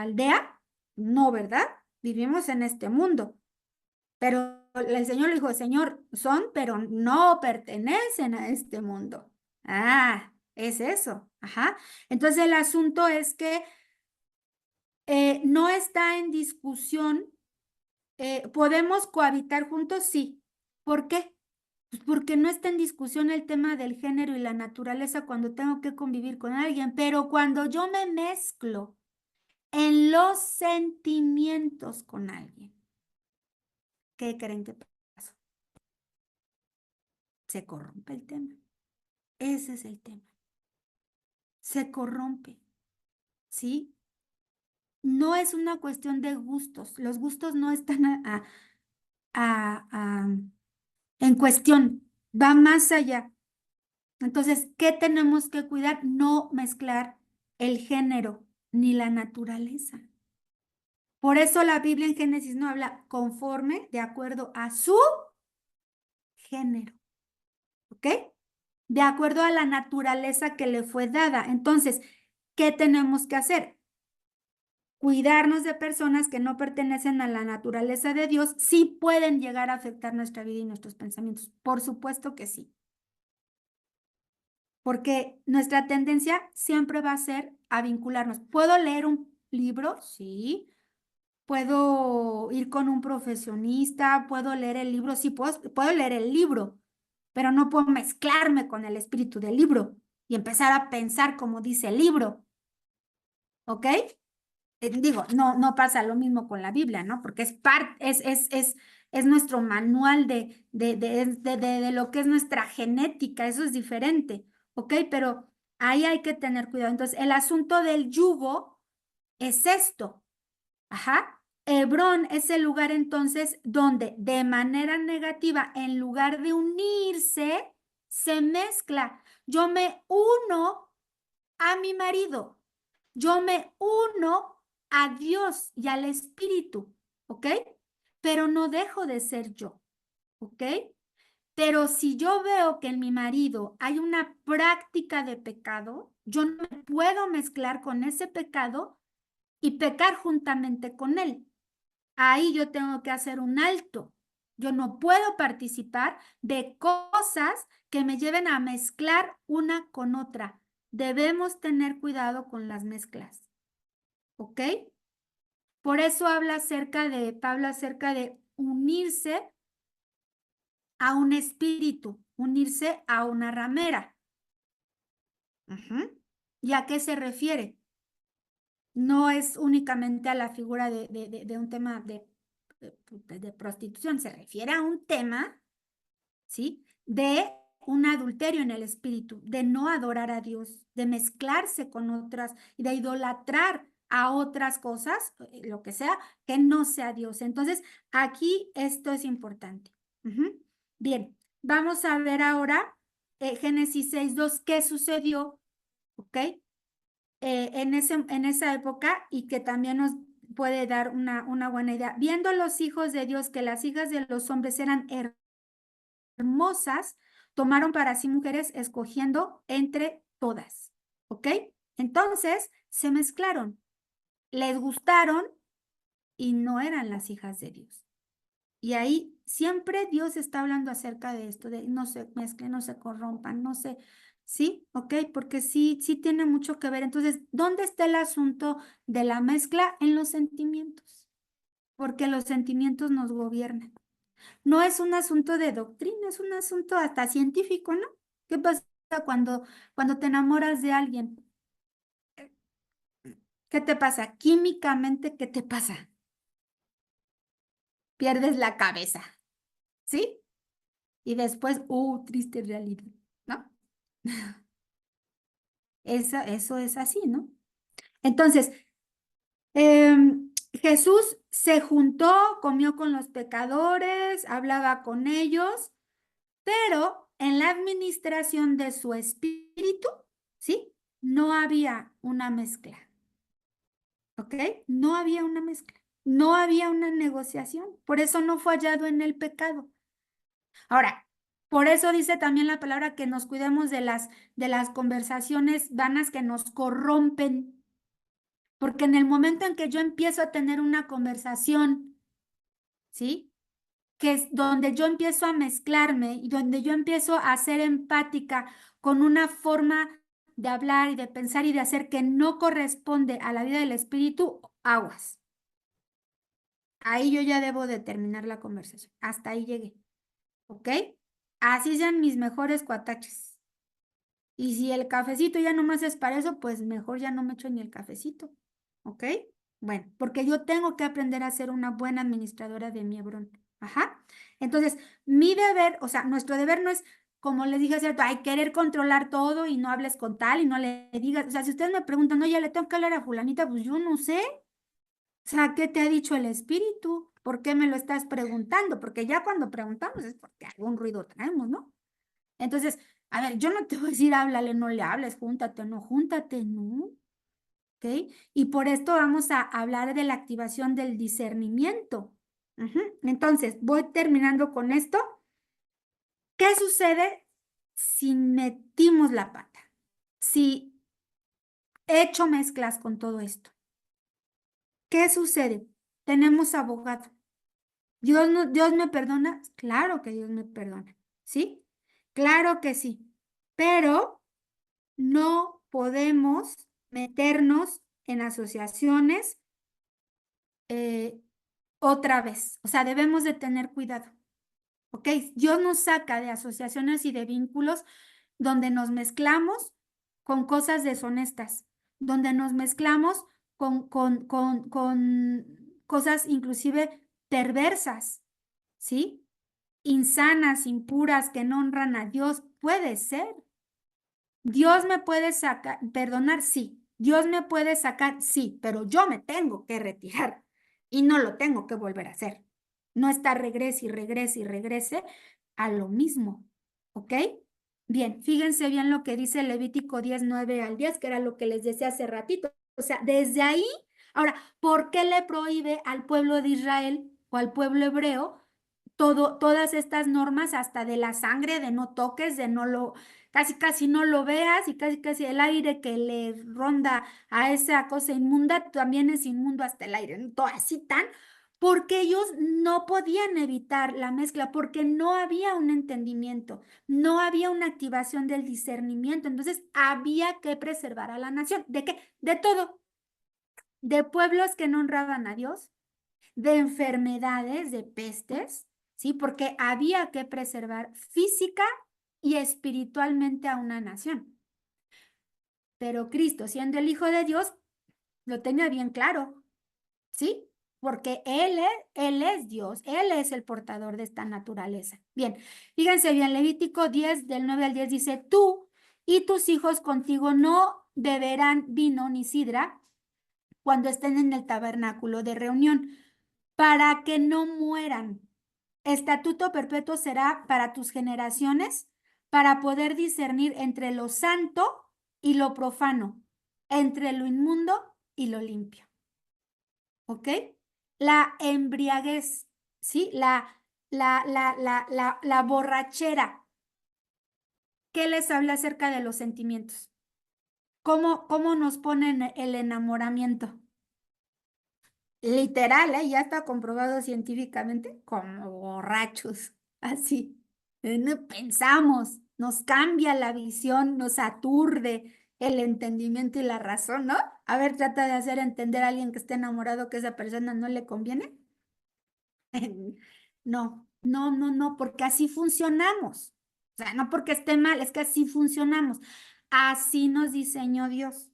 aldea? No, ¿verdad? Vivimos en este mundo. Pero el Señor le dijo, Señor, son, pero no pertenecen a este mundo. Ah, es eso. Ajá. Entonces el asunto es que no está en discusión. ¿Podemos cohabitar juntos? Sí. ¿Por qué? Pues porque no está en discusión el tema del género y la naturaleza cuando tengo que convivir con alguien, pero cuando yo me mezclo en los sentimientos con alguien, ¿qué creen que pasa? Se corrompe el tema. Ese es el tema. Se corrompe, ¿sí? No es una cuestión de gustos. Los gustos no están en cuestión. Va más allá. Entonces, ¿qué tenemos que cuidar? No mezclar el género ni la naturaleza. Por eso la Biblia en Génesis no habla conforme, de acuerdo a su género. ¿Ok? De acuerdo a la naturaleza que le fue dada. Entonces, ¿qué tenemos que hacer? Cuidarnos de personas que no pertenecen a la naturaleza de Dios, sí pueden llegar a afectar nuestra vida y nuestros pensamientos. Por supuesto que sí. Porque nuestra tendencia siempre va a ser a vincularnos. ¿Puedo leer un libro? Sí. ¿Puedo ir con un profesionista? ¿Puedo leer el libro? Sí, puedo leer el libro, pero no puedo mezclarme con el espíritu del libro y empezar a pensar como dice el libro. ¿Ok? Digo, no pasa lo mismo con la Biblia, ¿no? Porque es nuestro manual de lo que es nuestra genética, eso es diferente, ¿ok? Pero ahí hay que tener cuidado. Entonces, el asunto del yugo es esto, ajá. Hebrón es el lugar entonces donde de manera negativa, en lugar de unirse, se mezcla. Yo me uno a mi marido. Yo me uno a Dios y al Espíritu, ¿ok? Pero no dejo de ser yo, ¿ok? Pero si yo veo que en mi marido hay una práctica de pecado, yo no me puedo mezclar con ese pecado y pecar juntamente con él. Ahí yo tengo que hacer un alto. Yo no puedo participar de cosas que me lleven a mezclar una con otra. Debemos tener cuidado con las mezclas, ¿ok? Por eso Pablo acerca de unirse a un espíritu, unirse a una ramera. ¿Y a qué se refiere? No es únicamente a la figura de un tema de prostitución, se refiere a un tema, ¿sí? De un adulterio en el espíritu, de no adorar a Dios, de mezclarse con otras, de idolatrar a otras cosas, lo que sea, que no sea Dios. Entonces, aquí esto es importante. Bien, vamos a ver ahora Génesis 6:2, ¿qué sucedió? ¿Ok? En esa época y que también nos puede dar una buena idea. Viendo los hijos de Dios que las hijas de los hombres eran hermosas, tomaron para sí mujeres escogiendo entre todas, ¿ok? Entonces se mezclaron, les gustaron y no eran las hijas de Dios. Y ahí siempre Dios está hablando acerca de esto, de no se mezclen, no se corrompan, no se, ¿sí? ¿Ok? Porque sí tiene mucho que ver. Entonces, ¿dónde está el asunto de la mezcla? En los sentimientos, porque los sentimientos nos gobiernan. No es un asunto de doctrina, es un asunto hasta científico, ¿no? ¿Qué pasa cuando te enamoras de alguien? ¿Qué te pasa? Químicamente, ¿qué te pasa? Pierdes la cabeza, ¿sí? Y después, triste realidad, ¿no? Eso es así, ¿no? Entonces, Jesús se juntó, comió con los pecadores, hablaba con ellos, pero en la administración de su espíritu, ¿sí? No había una mezcla, ¿ok? No había una mezcla, no había una negociación, por eso no fue hallado en el pecado. Ahora, por eso dice también la palabra que nos cuidemos de las conversaciones vanas que nos corrompen, porque en el momento en que yo empiezo a tener una conversación, ¿sí? Que es donde yo empiezo a mezclarme y donde yo empiezo a ser empática con una forma de hablar y de pensar y de hacer que no corresponde a la vida del espíritu, aguas. Ahí yo ya debo de terminar la conversación. Hasta ahí llegué. ¿Ok? Así sean mis mejores cuataches. Y si el cafecito ya nomás es para eso, pues mejor ya no me echo ni el cafecito. ¿Ok? Bueno, porque yo tengo que aprender a ser una buena administradora de mi Hebrón. Ajá. Entonces, mi deber, o sea, nuestro deber no es, como les dije, ¿cierto? Hay querer controlar todo y no hables con tal y no le digas. O sea, si ustedes me preguntan, oye, le tengo que hablar a fulanita, pues yo no sé. O sea, ¿qué te ha dicho el espíritu? ¿Por qué me lo estás preguntando? Porque ya cuando preguntamos es porque algún ruido traemos, ¿no? Entonces, a ver, yo no te voy a decir háblale, no le hables, júntate, no. ¿Ok? Y por esto vamos a hablar de la activación del discernimiento. Entonces, voy terminando con esto. ¿Qué sucede si metimos la pata? Si he hecho mezclas con todo esto. ¿Qué sucede? Tenemos abogado. ¿Dios me perdona? Claro que Dios me perdona, ¿sí? Claro que sí, pero no podemos meternos en asociaciones otra vez. O sea, debemos de tener cuidado, ¿ok? Dios nos saca de asociaciones y de vínculos donde nos mezclamos con cosas deshonestas, donde nos mezclamos con cosas inclusive perversas, ¿sí? Insanas, impuras, que no honran a Dios. Puede ser. Dios me puede sacar, perdonar, sí. Dios me puede sacar, sí, pero yo me tengo que retirar y no lo tengo que volver a hacer. No está regrese y regrese y regrese a lo mismo, ¿ok? Bien, fíjense bien lo que dice Levítico 10, 9 al 10, que era lo que les decía hace ratito. O sea, desde ahí, ahora, ¿por qué le prohíbe al pueblo de Israel o al pueblo hebreo todas estas normas, hasta de la sangre, de no toques, de no lo, casi no lo veas y casi el aire que le ronda a esa cosa inmunda también es inmundo hasta el aire, ¿no? Todo así tan, porque ellos no podían evitar la mezcla, porque no había un entendimiento, no había una activación del discernimiento, entonces había que preservar a la nación. ¿De qué? De todo, de pueblos que no honraban a Dios, de enfermedades, de pestes, ¿sí? Porque había que preservar física y espiritualmente a una nación. Pero Cristo, siendo el Hijo de Dios, lo tenía bien claro, ¿sí? Porque Él es Dios, Él es el portador de esta naturaleza. Bien, fíjense bien, Levítico 10, del 9 al 10 dice, tú y tus hijos contigo no beberán vino ni sidra cuando estén en el tabernáculo de reunión, para que no mueran. Estatuto perpetuo será para tus generaciones, para poder discernir entre lo santo y lo profano, entre lo inmundo y lo limpio. ¿Ok? La embriaguez, ¿sí? La borrachera. ¿Qué les habla acerca de los sentimientos? ¿Cómo nos ponen el enamoramiento? Literal, ya está comprobado científicamente, como borrachos, así. No pensamos, nos cambia la visión, nos aturde el entendimiento y la razón, ¿no? A ver, trata de hacer entender a alguien que esté enamorado que esa persona no le conviene. No, porque así funcionamos. O sea, no porque esté mal, es que así funcionamos. Así nos diseñó Dios.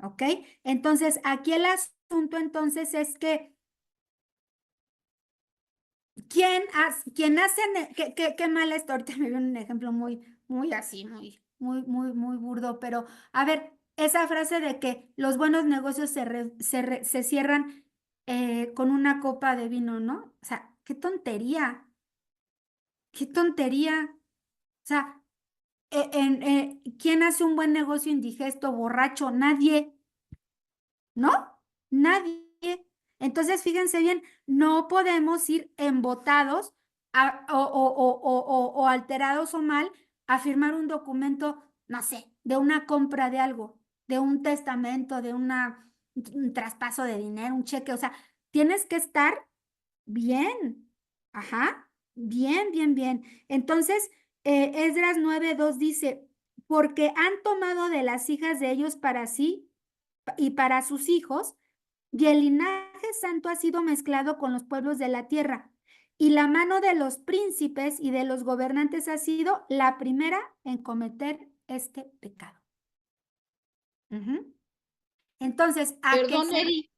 ¿Ok? Entonces, aquí el asunto entonces es que ¿quién hace, qué mal esto? Ahorita me dio un ejemplo muy así, muy burdo, pero a ver, esa frase de que los buenos negocios se cierran con una copa de vino, ¿no? O sea, qué tontería, qué tontería. O sea, ¿quién hace un buen negocio indigesto, borracho? Nadie. ¿No? Nadie. Entonces, fíjense bien, no podemos ir embotados o alterados o mal a firmar un documento, no sé, de una compra de algo, de un testamento, de un traspaso de dinero, un cheque. O sea, tienes que estar bien. Ajá, bien. Entonces, Esdras 9:2 dice, porque han tomado de las hijas de ellos para sí y para sus hijos y el linaje santo ha sido mezclado con los pueblos de la tierra, y la mano de los príncipes y de los gobernantes ha sido la primera en cometer este pecado. Entonces, ¿a qué Perdón, se... Eri.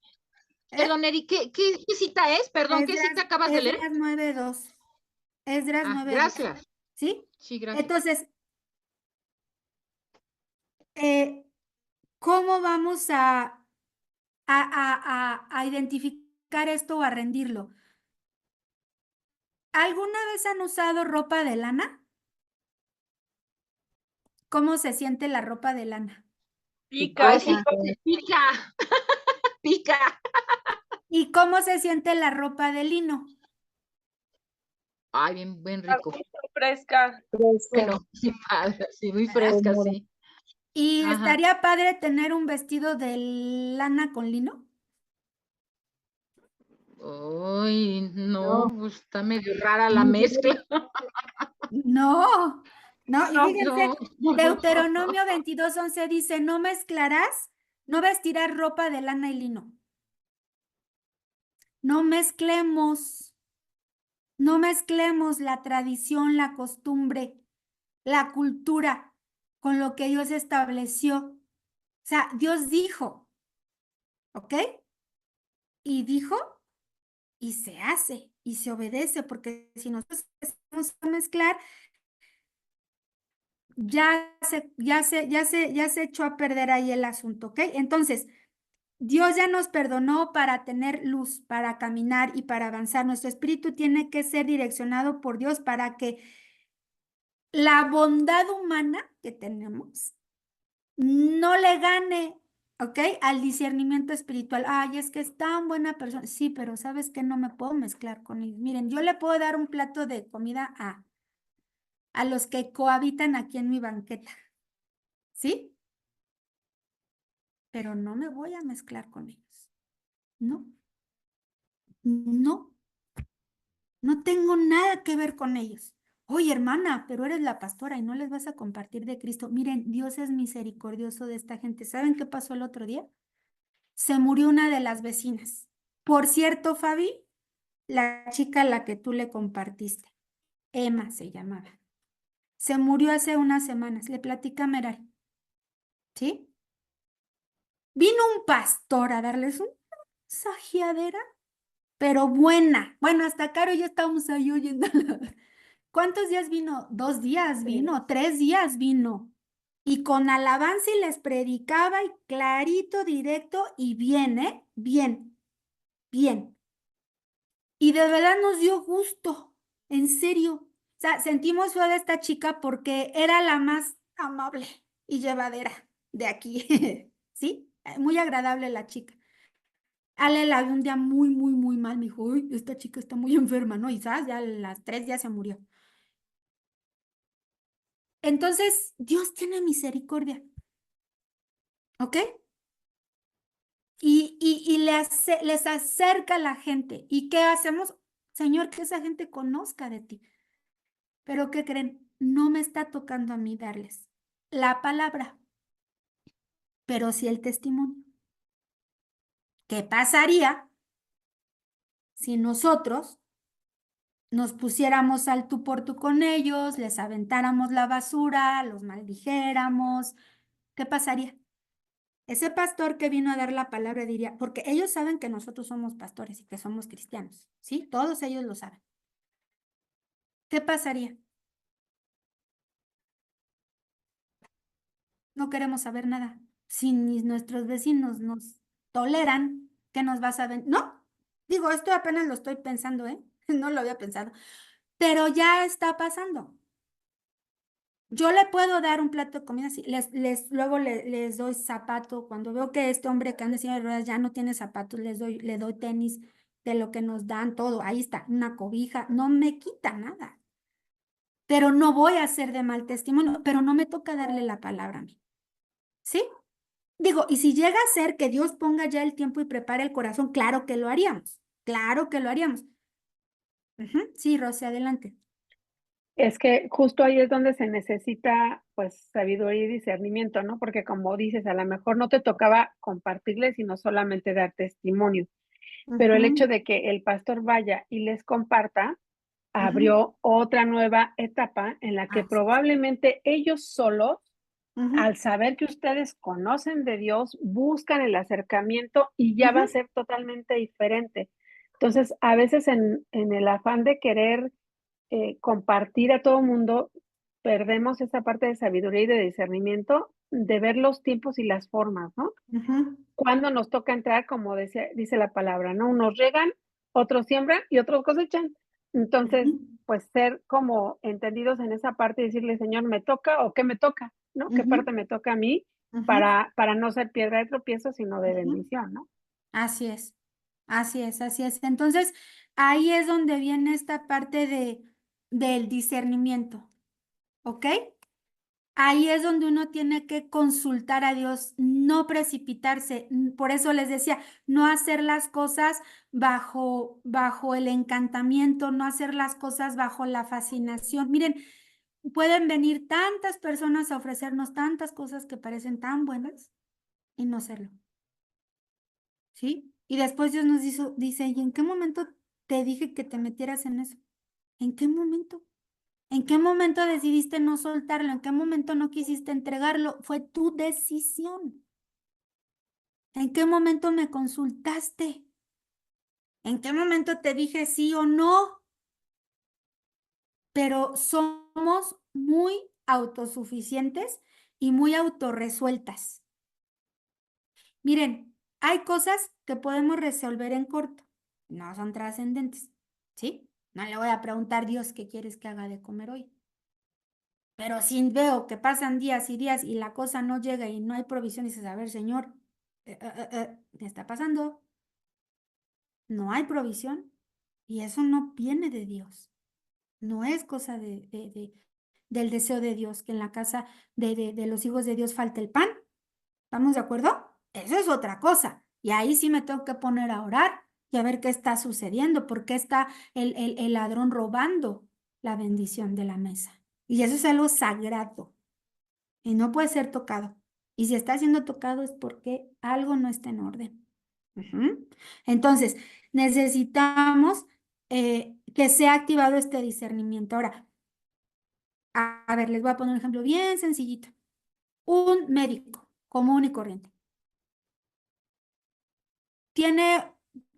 ¿Eh? Perdón, Eri, ¿qué cita es? Perdón, ¿qué cita acabas de leer? Esdras 9:2. Esdras 9:2. Gracias. ¿Sí? Sí, gracias. Entonces, ¿cómo vamos a identificar esto o a rendirlo? ¿Alguna vez han usado ropa de lana? ¿Cómo se siente la ropa de lana? Pica, Sí, pica, pica. ¿Y cómo se siente la ropa de lino? Ay, bien rico. fresca. Bueno, sí, padre, sí, muy fresca, sí. ¿Y Ajá. estaría padre tener un vestido de lana con lino? Ay, no, pues está medio rara la mezcla. No, no, y fíjense, No. Deuteronomio 22:11 dice, no mezclarás, no vestirás ropa de lana y lino. No mezclemos la tradición, la costumbre, la cultura con lo que Dios estableció. O sea, Dios dijo, ¿ok? Y dijo, y se hace, y se obedece, porque si nosotros empezamos a mezclar, ya se echó a perder ahí el asunto, ¿ok? Entonces, Dios ya nos perdonó para tener luz, para caminar y para avanzar. Nuestro espíritu tiene que ser direccionado por Dios para que la bondad humana que tenemos no le gane, ¿ok? Al discernimiento espiritual. Ay, es que es tan buena persona. Sí, pero sabes que no me puedo mezclar con ellos. Miren, yo le puedo dar un plato de comida a los que cohabitan aquí en mi banqueta, ¿sí? Pero no me voy a mezclar con ellos. No, no, no tengo nada que ver con ellos. Oye, hermana, pero eres la pastora y no les vas a compartir de Cristo. Miren, Dios es misericordioso de esta gente. ¿Saben qué pasó el otro día? Se murió una de las vecinas. Por cierto, Fabi, la chica a la que tú le compartiste, Emma se llamaba. Se murió hace unas semanas. Le platica a Merari, ¿sí? Vino un pastor a darles una sajeadera, pero buena. Bueno, hasta Caro ya estábamos ahí oyendo. ¿Cuántos días vino? 2 días vino, 3 días vino. Y con alabanza y les predicaba y clarito, directo y bien, ¿eh? Bien, bien. Y de verdad nos dio gusto, en serio. O sea, sentimos feo de esta chica porque era la más amable y llevadera de aquí, ¿sí? Muy agradable la chica. Ale la vio un día muy, muy, muy mal. Me dijo, uy, esta chica está muy enferma, ¿no? Y sabes, ya a las 3 días se murió. Entonces, Dios tiene misericordia, ¿ok? Y les acerca a la gente. ¿Y qué hacemos? Señor, que esa gente conozca de ti. Pero ¿qué creen? No me está tocando a mí darles la palabra, pero sí el testimonio. ¿Qué pasaría si nosotros nos pusiéramos al tú por tú con ellos, les aventáramos la basura, los maldijéramos? ¿Qué pasaría? Ese pastor que vino a dar la palabra diría, porque ellos saben que nosotros somos pastores y que somos cristianos, ¿sí? Todos ellos lo saben. ¿Qué pasaría? No queremos saber nada. Si ni nuestros vecinos nos toleran, ¿qué nos vas a ver? No, digo, esto apenas lo estoy pensando, ¿eh? No lo había pensado, pero ya está pasando. Yo le puedo dar un plato de comida, sí, luego les doy zapato. Cuando veo que este hombre que anda en silla de ruedas ya no tiene zapatos, le doy tenis de lo que nos dan, todo. Ahí está, una cobija, no me quita nada. Pero no voy a hacer de mal testimonio, pero no me toca darle la palabra a mí. ¿Sí? Digo, y si llega a ser que Dios ponga ya el tiempo y prepare el corazón, claro que lo haríamos. Claro que lo haríamos. Sí, Rosy, adelante. Es que justo ahí es donde se necesita, pues, sabiduría y discernimiento, ¿no? Porque como dices, a lo mejor no te tocaba compartirles, sino solamente dar testimonio, pero el hecho Ujú, de que el pastor vaya y les comparta, ujú. abrió otra nueva etapa en la que Así es. probablemente ellos solos, Ujú, al saber que ustedes conocen de Dios, buscan el acercamiento y ya va a ujú, ser totalmente diferente. Entonces, a veces en el afán de querer compartir a todo mundo, perdemos esa parte de sabiduría y de discernimiento de ver los tiempos y las formas, ¿no? ujú, Cuando nos toca entrar, como dice la palabra, ¿no? Unos regan, otros siembran y otros cosechan. Entonces, ujú, pues ser como entendidos en esa parte y decirle: "Señor, ¿me toca o qué me toca?", ¿no? ¿Qué ujú, parte me toca a mí? ujú, Para no ser piedra de tropiezo, sino de ujú. bendición, ¿no? Así es, así es, así es. Entonces, ahí es donde viene esta parte del discernimiento, ¿ok? Ahí es donde uno tiene que consultar a Dios, no precipitarse. Por eso les decía, no hacer las cosas bajo el encantamiento, no hacer las cosas bajo la fascinación. Miren, pueden venir tantas personas a ofrecernos tantas cosas que parecen tan buenas y no serlo, ¿sí? Y después Dios nos dice, ¿y en qué momento te dije que te metieras en eso? ¿En qué momento? ¿En qué momento decidiste no soltarlo? ¿En qué momento no quisiste entregarlo? Fue tu decisión. ¿En qué momento me consultaste? ¿En qué momento te dije sí o no? Pero somos muy autosuficientes y muy autorresueltas. Miren, hay cosas que podemos resolver en corto, no son trascendentes, ¿sí? No le voy a preguntar, Dios, ¿qué quieres que haga de comer hoy? Pero si veo que pasan días y días y la cosa no llega y no hay provisión, dices, a ver, Señor, ¿qué está pasando? No hay provisión y eso no viene de Dios. No es cosa del deseo de Dios, que en la casa de los hijos de Dios falte el pan. ¿Estamos de acuerdo? Eso es otra cosa. Y ahí sí me tengo que poner a orar y a ver qué está sucediendo, por qué está el ladrón robando la bendición de la mesa. Y eso es algo sagrado y no puede ser tocado. Y si está siendo tocado es porque algo no está en orden. Ujú. Entonces, necesitamos que sea activado este discernimiento. Ahora, a ver, les voy a poner un ejemplo bien sencillito. Un médico común y corriente tiene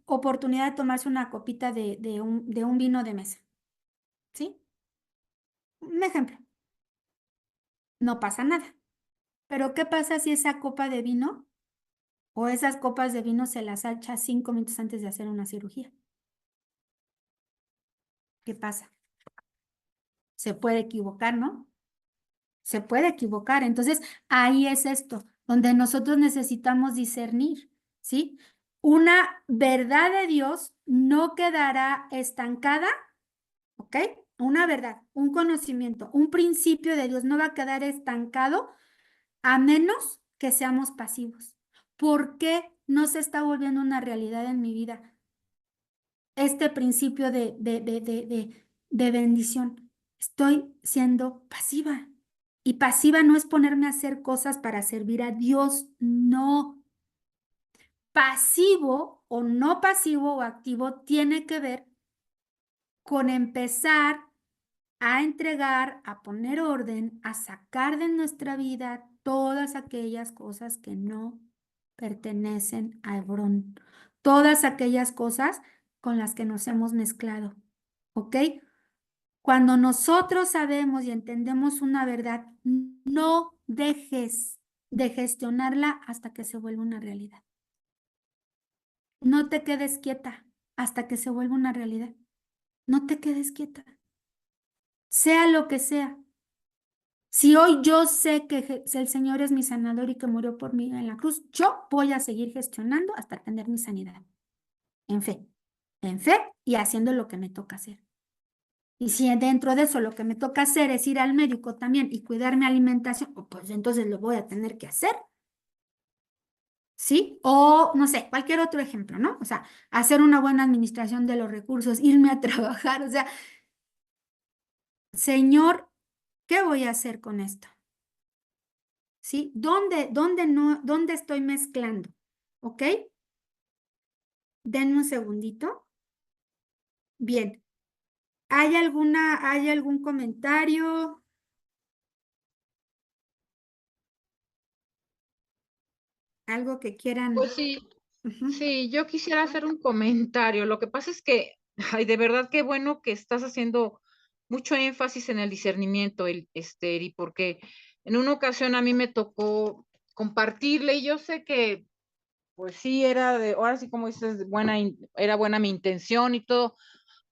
oportunidad de tomarse una copita de un vino de mesa, ¿sí? Un ejemplo, no pasa nada. Pero ¿qué pasa si esa copa de vino o esas copas de vino se las echa 5 minutos antes de hacer una cirugía? ¿Qué pasa? Se puede equivocar, ¿no? Se puede equivocar. Entonces, ahí es esto, donde nosotros necesitamos discernir, ¿sí? Una verdad de Dios no quedará estancada, ¿ok? Una verdad, un conocimiento, un principio de Dios no va a quedar estancado a menos que seamos pasivos. ¿Por qué no se está volviendo una realidad en mi vida este principio de bendición? Estoy siendo pasiva. Y pasiva no es ponerme a hacer cosas para servir a Dios, no. Pasivo o no pasivo o activo tiene que ver con empezar a entregar, a poner orden, a sacar de nuestra vida todas aquellas cosas que no pertenecen a Hebrón, todas aquellas cosas con las que nos hemos mezclado, ¿ok? Cuando nosotros sabemos y entendemos una verdad, no dejes de gestionarla hasta que se vuelva una realidad. No te quedes quieta hasta que se vuelva una realidad. No te quedes quieta, sea lo que sea. Si hoy yo sé que el Señor es mi sanador y que murió por mí en la cruz, yo voy a seguir gestionando hasta tener mi sanidad. En fe y haciendo lo que me toca hacer. Y si dentro de eso lo que me toca hacer es ir al médico también y cuidar mi alimentación, pues entonces lo voy a tener que hacer. ¿Sí? O no sé, cualquier otro ejemplo, ¿no? O sea, hacer una buena administración de los recursos, irme a trabajar, o sea, Señor, ¿qué voy a hacer con esto? ¿Sí? ¿Dónde estoy mezclando? ¿Ok? Denme un segundito. Bien. ¿Hay algún comentario? ¿Algo que quieran? Pues sí, Ujú. sí, yo quisiera hacer un comentario. Lo que pasa es que, ay, de verdad qué bueno que estás haciendo mucho énfasis en el discernimiento, Eri, porque en una ocasión a mí me tocó compartirle y yo sé que, pues sí, ahora sí como dices, era buena mi intención y todo,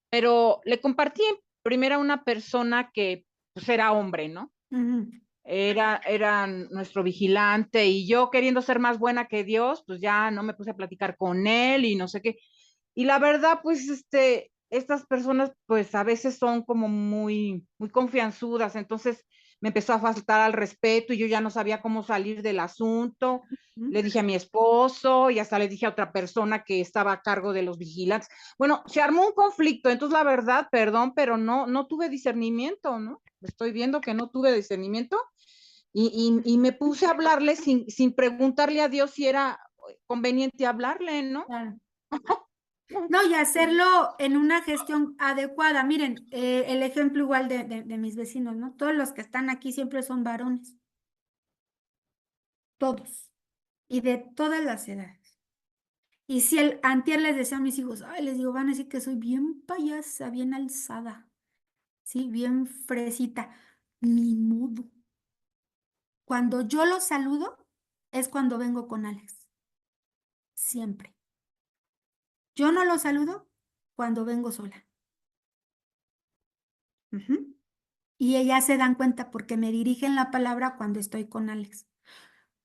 pero le compartí primero a una persona que, pues era hombre, ¿no? Ujú. Era nuestro vigilante y yo queriendo ser más buena que Dios, pues ya no me puse a platicar con él y no sé qué. Y la verdad, pues, estas personas, pues, a veces son como muy confianzudas, entonces me empezó a faltar al respeto y yo ya no sabía cómo salir del asunto. Ujú. Le dije a mi esposo y hasta le dije a otra persona que estaba a cargo de los vigilantes. Bueno, se armó un conflicto, entonces la verdad, perdón, pero no tuve discernimiento, ¿no? Estoy viendo que no tuve discernimiento y me puse a hablarle sin preguntarle a Dios si era conveniente hablarle, ¿no? Claro. No, y hacerlo en una gestión adecuada. Miren, el ejemplo igual de mis vecinos, ¿no? Todos los que están aquí siempre son varones, todos, y de todas las edades. Y si antier les decía a mis hijos, ay, les digo, van a decir que soy bien payasa, bien alzada, sí, bien fresita. Ni modo. Cuando yo los saludo es cuando vengo con Alex, siempre. Yo no los saludo cuando vengo sola. Ujú. Y ellas se dan cuenta porque me dirigen la palabra cuando estoy con Alex.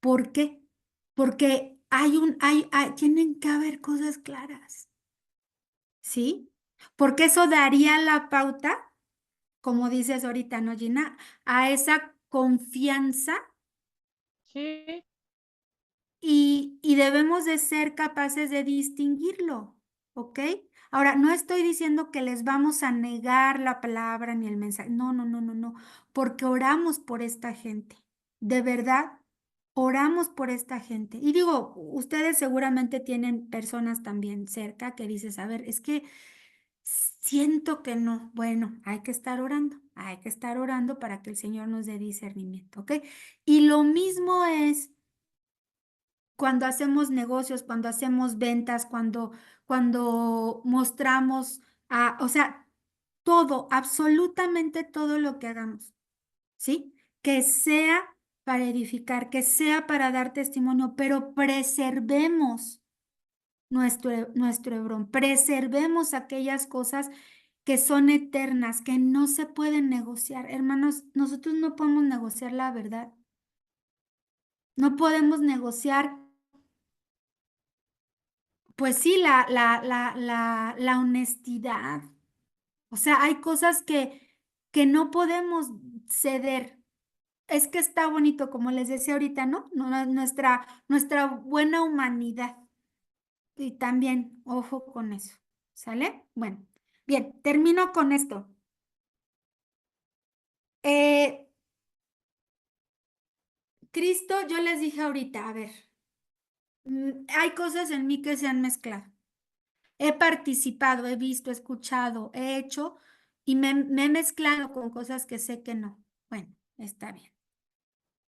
¿Por qué? Porque tienen que haber cosas claras, ¿sí? Porque eso daría la pauta, como dices ahorita, ¿no, Gina? A esa confianza Sí, y debemos de ser capaces de distinguirlo, ¿ok? Ahora, no estoy diciendo que les vamos a negar la palabra ni el mensaje, no, no, no, no, no, porque oramos por esta gente, de verdad, oramos por esta gente. Y digo, ustedes seguramente tienen personas también cerca que dices, a ver, es que siento que no, bueno, hay que estar orando para que el Señor nos dé discernimiento, ¿ok? Y lo mismo es cuando hacemos negocios, cuando hacemos ventas, cuando mostramos, o sea, todo, absolutamente todo lo que hagamos, ¿sí? Que sea para edificar, que sea para dar testimonio, pero preservemos nuestro Hebrón, preservemos aquellas cosas que son eternas, que no se pueden negociar. Hermanos, nosotros no podemos negociar la verdad, no podemos negociar. Pues sí, la honestidad. O sea, hay cosas que no podemos ceder. Es que está bonito, como les decía ahorita, ¿no? Nuestra buena humanidad. Y también, ojo con eso. ¿Sale? Bueno, bien, termino con esto. Eh, Cristo, yo les dije ahorita, a ver, hay cosas en mí que se han mezclado. He participado, he visto, he escuchado, he hecho y me he mezclado con cosas que sé que no. Bueno, está bien.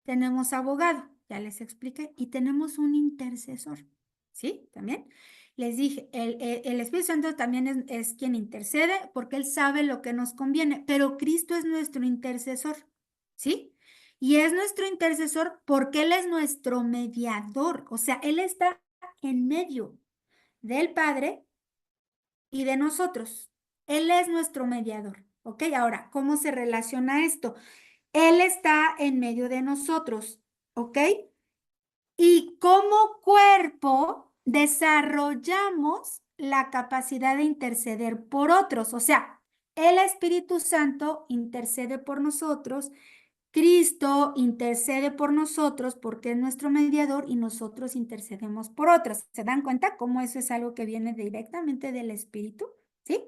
Tenemos abogado, ya les expliqué, y tenemos un intercesor, ¿sí? También les dije, el Espíritu Santo también es quien intercede porque Él sabe lo que nos conviene, pero Cristo es nuestro intercesor, ¿sí? Y es nuestro intercesor porque Él es nuestro mediador, o sea, Él está en medio del Padre y de nosotros. Él es nuestro mediador, ¿ok? Ahora, ¿cómo se relaciona esto? Él está en medio de nosotros, ¿ok? Y como cuerpo desarrollamos la capacidad de interceder por otros, o sea, el Espíritu Santo intercede por nosotros, Cristo intercede por nosotros porque es nuestro mediador y nosotros intercedemos por otros. ¿Se dan cuenta cómo eso es algo que viene directamente del Espíritu? ¿Sí?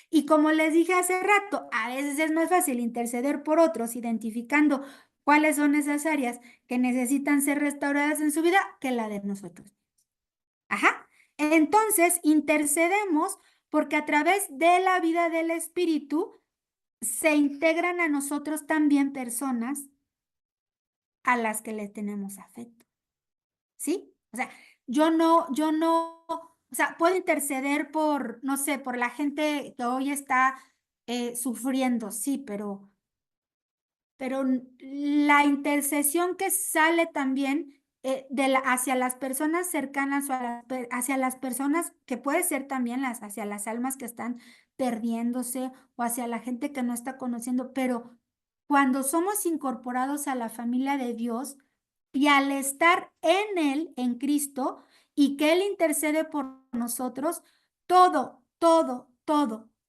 Y como les dije hace rato, a veces es más fácil interceder por otros, identificando cuáles son esas áreas que necesitan ser restauradas en su vida que la de nosotros. Ajá. Entonces, intercedemos porque a través de la vida del Espíritu se integran a nosotros también personas a las que le tenemos afecto. ¿Sí? O sea, o sea, puedo interceder por, no sé, por la gente que hoy está sufriendo, sí, pero la intercesión que sale también hacia las personas cercanas o hacia las personas que puede ser también hacia las almas que están perdiéndose o hacia la gente que no está conociendo, pero cuando somos incorporados a la familia de Dios y al estar en Él, en Cristo, y que Él intercede por nosotros, todo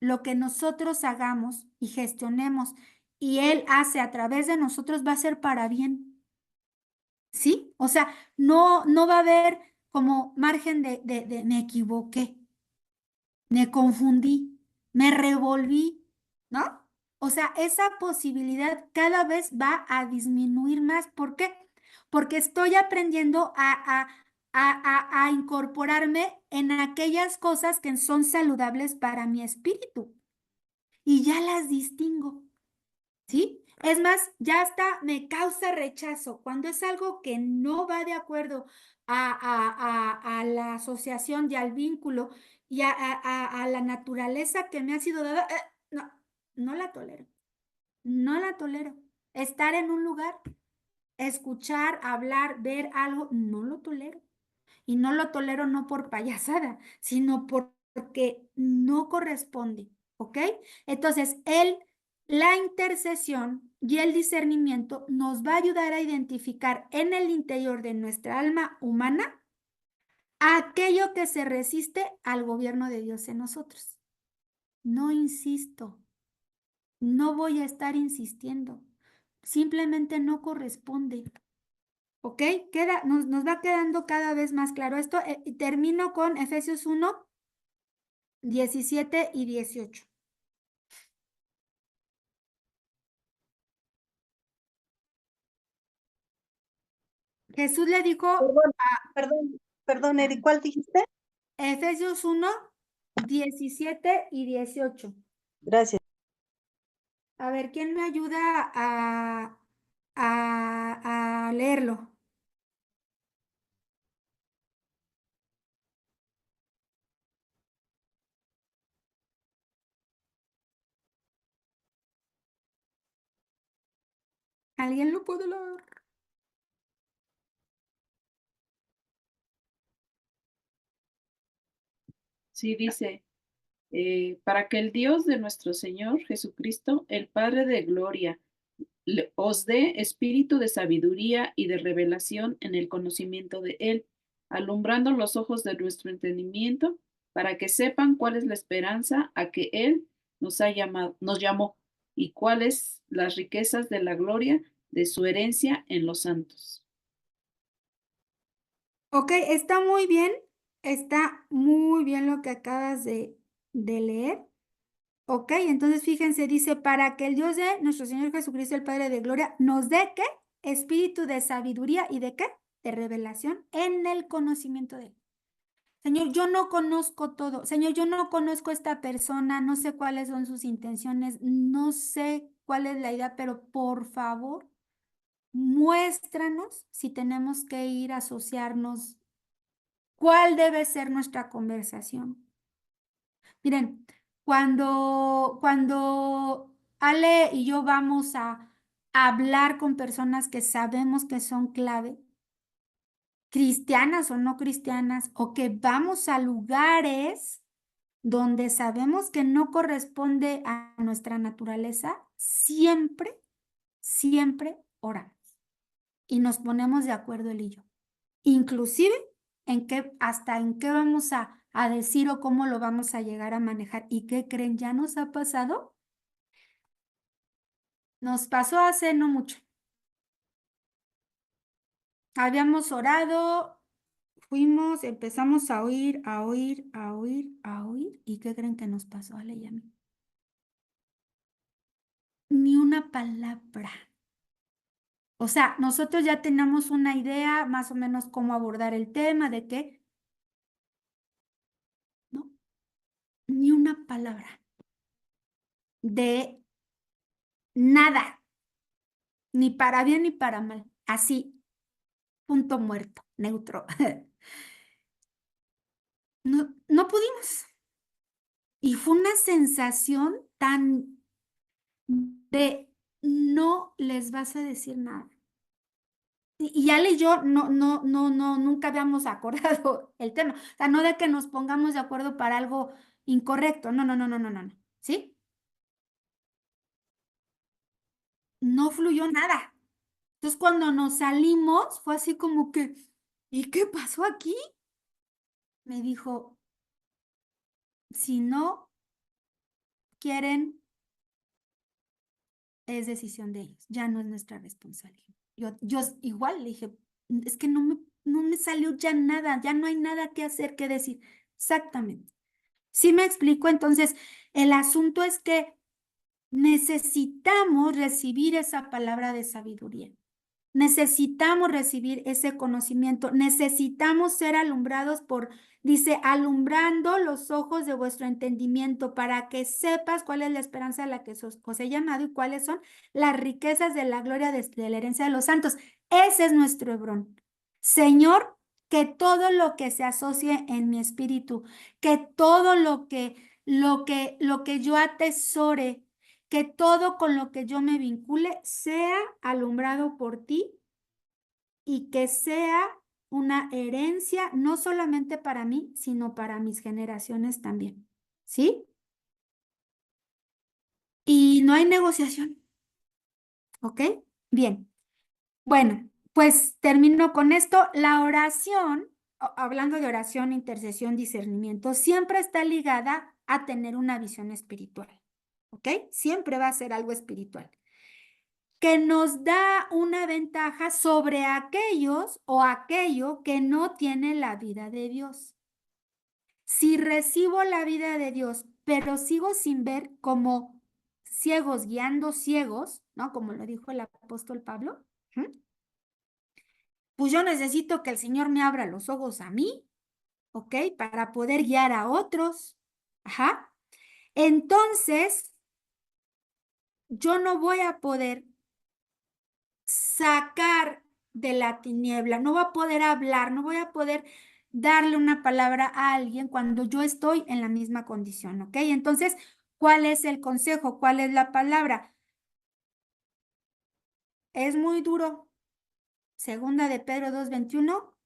lo que nosotros hagamos y gestionemos y Él hace a través de nosotros va a ser para bien. ¿Sí? O sea, no va a haber como margen de me equivoqué, me confundí, me revolví, ¿no? O sea, esa posibilidad cada vez va a disminuir más. ¿Por qué? Porque estoy aprendiendo a incorporarme en aquellas cosas que son saludables para mi espíritu y ya las distingo. ¿Sí? Es más, ya hasta me causa rechazo cuando es algo que no va de acuerdo a la asociación y al vínculo y a la naturaleza que me ha sido dada. No, no la tolero. No la tolero. Estar en un lugar, escuchar, hablar, ver algo, no lo tolero. Y no lo tolero no por payasada, sino porque no corresponde, ¿ok? Entonces, la intercesión y el discernimiento nos va a ayudar a identificar en el interior de nuestra alma humana aquello que se resiste al gobierno de Dios en nosotros. No insisto, no voy a estar insistiendo, simplemente no corresponde. ¿Ok? Nos va quedando cada vez más claro esto. Termino con Efesios 1, 17 y 18. Jesús le dijo Perdón, a perdón, Eri, ¿cuál dijiste? Efesios 1, 17 y 18. Gracias. A ver, ¿quién me ayuda a leerlo? ¿Alguien lo puede leer? Sí, dice, para que el Dios de nuestro Señor Jesucristo, el Padre de gloria, os dé espíritu de sabiduría y de revelación en el conocimiento de Él, alumbrando los ojos de nuestro entendimiento, para que sepan cuál es la esperanza a que Él nos llamó, y cuáles las riquezas de la gloria de su herencia en los santos. Ok, está muy bien lo que acabas de leer. Ok, entonces fíjense, dice, para que el Dios de nuestro Señor Jesucristo, el Padre de Gloria, nos dé ¿qué? Espíritu de sabiduría y de qué? De revelación en el conocimiento de Él. Señor, yo no conozco todo. Señor, yo no conozco a esta persona, no sé cuáles son sus intenciones, no sé cuál es la idea, pero por favor, muéstranos si tenemos que ir a asociarnos, cuál debe ser nuestra conversación. Miren, cuando Ale y yo vamos a hablar con personas que sabemos que son clave, cristianas o no cristianas, o que vamos a lugares donde sabemos que no corresponde a nuestra naturaleza, siempre oramos y nos ponemos de acuerdo él y yo. Inclusive hasta en qué vamos a decir o cómo lo vamos a llegar a manejar. ¿Y qué creen? ¿Ya nos ha pasado? Nos pasó hace no mucho. Habíamos orado, empezamos a oír, a oír, a oír, a oír. ¿Y qué creen que nos pasó, Ale y a mí? Ni una palabra. O sea, nosotros ya teníamos una idea más o menos cómo abordar el tema, de qué, ¿no? Ni una palabra. De nada. Ni para bien ni para mal. Así, punto muerto, neutro. No, no pudimos. Y fue una sensación tan de no les vas a decir nada. Y Ale y yo nunca habíamos acordado el tema. O sea, no de que nos pongamos de acuerdo para algo incorrecto. No. ¿Sí? No fluyó nada. Entonces, cuando nos salimos, fue así como que, ¿y qué pasó aquí? Me dijo, si no quieren, es decisión de ellos, ya no es nuestra responsabilidad. Yo igual le dije, es que no me salió ya nada, ya no hay nada que hacer, que decir. Exactamente. ¿Sí me explico? Entonces, el asunto es que necesitamos recibir esa palabra de sabiduría. Necesitamos recibir ese conocimiento, necesitamos ser alumbrados dice, alumbrando los ojos de vuestro entendimiento para que sepas cuál es la esperanza a la que os he llamado y cuáles son las riquezas de la gloria de la herencia de los santos. Ese es nuestro Hebrón. Señor, que todo lo que se asocie en mi espíritu, que todo lo que yo atesore, que todo con lo que yo me vincule sea alumbrado por ti y que sea una herencia no solamente para mí, sino para mis generaciones también. ¿Sí? Y no hay negociación. ¿Ok? Bien. Bueno, pues termino con esto. La oración, hablando de oración, intercesión, discernimiento, siempre está ligada a tener una visión espiritual. ¿Ok? Siempre va a ser algo espiritual, que nos da una ventaja sobre aquellos o aquello que no tiene la vida de Dios. Si recibo la vida de Dios, pero sigo sin ver, como ciegos guiando ciegos, ¿no? Como lo dijo el apóstol Pablo, pues yo necesito que el Señor me abra los ojos a mí, ¿ok? Para poder guiar a otros. Ajá. Entonces, yo no voy a poder sacar de la tiniebla, no voy a poder hablar, no voy a poder darle una palabra a alguien cuando yo estoy en la misma condición, ¿ok? Entonces, ¿cuál es el consejo? ¿Cuál es la palabra? Es muy duro. Segunda de Pedro 2:21,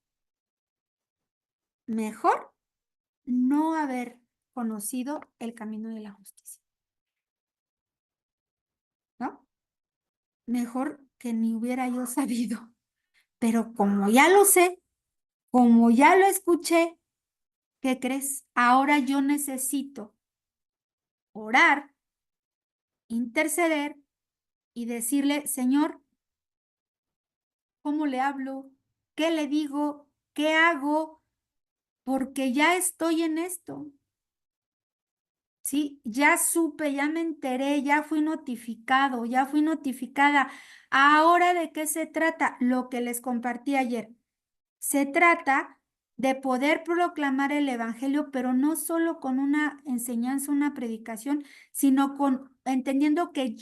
mejor no haber conocido el camino de la justicia, ¿no? Mejor que ni hubiera yo sabido. Pero como ya lo sé, como ya lo escuché, ¿qué crees? Ahora yo necesito orar, interceder y decirle, Señor, ¿cómo le hablo? ¿Qué le digo? ¿Qué hago? Porque ya estoy en esto. Sí, ya supe, ya me enteré, ya fui notificado, ya fui notificada. Ahora, ¿de qué se trata? Lo que les compartí ayer. Se trata de poder proclamar el evangelio, pero no solo con una enseñanza, una predicación, sino con entendiendo que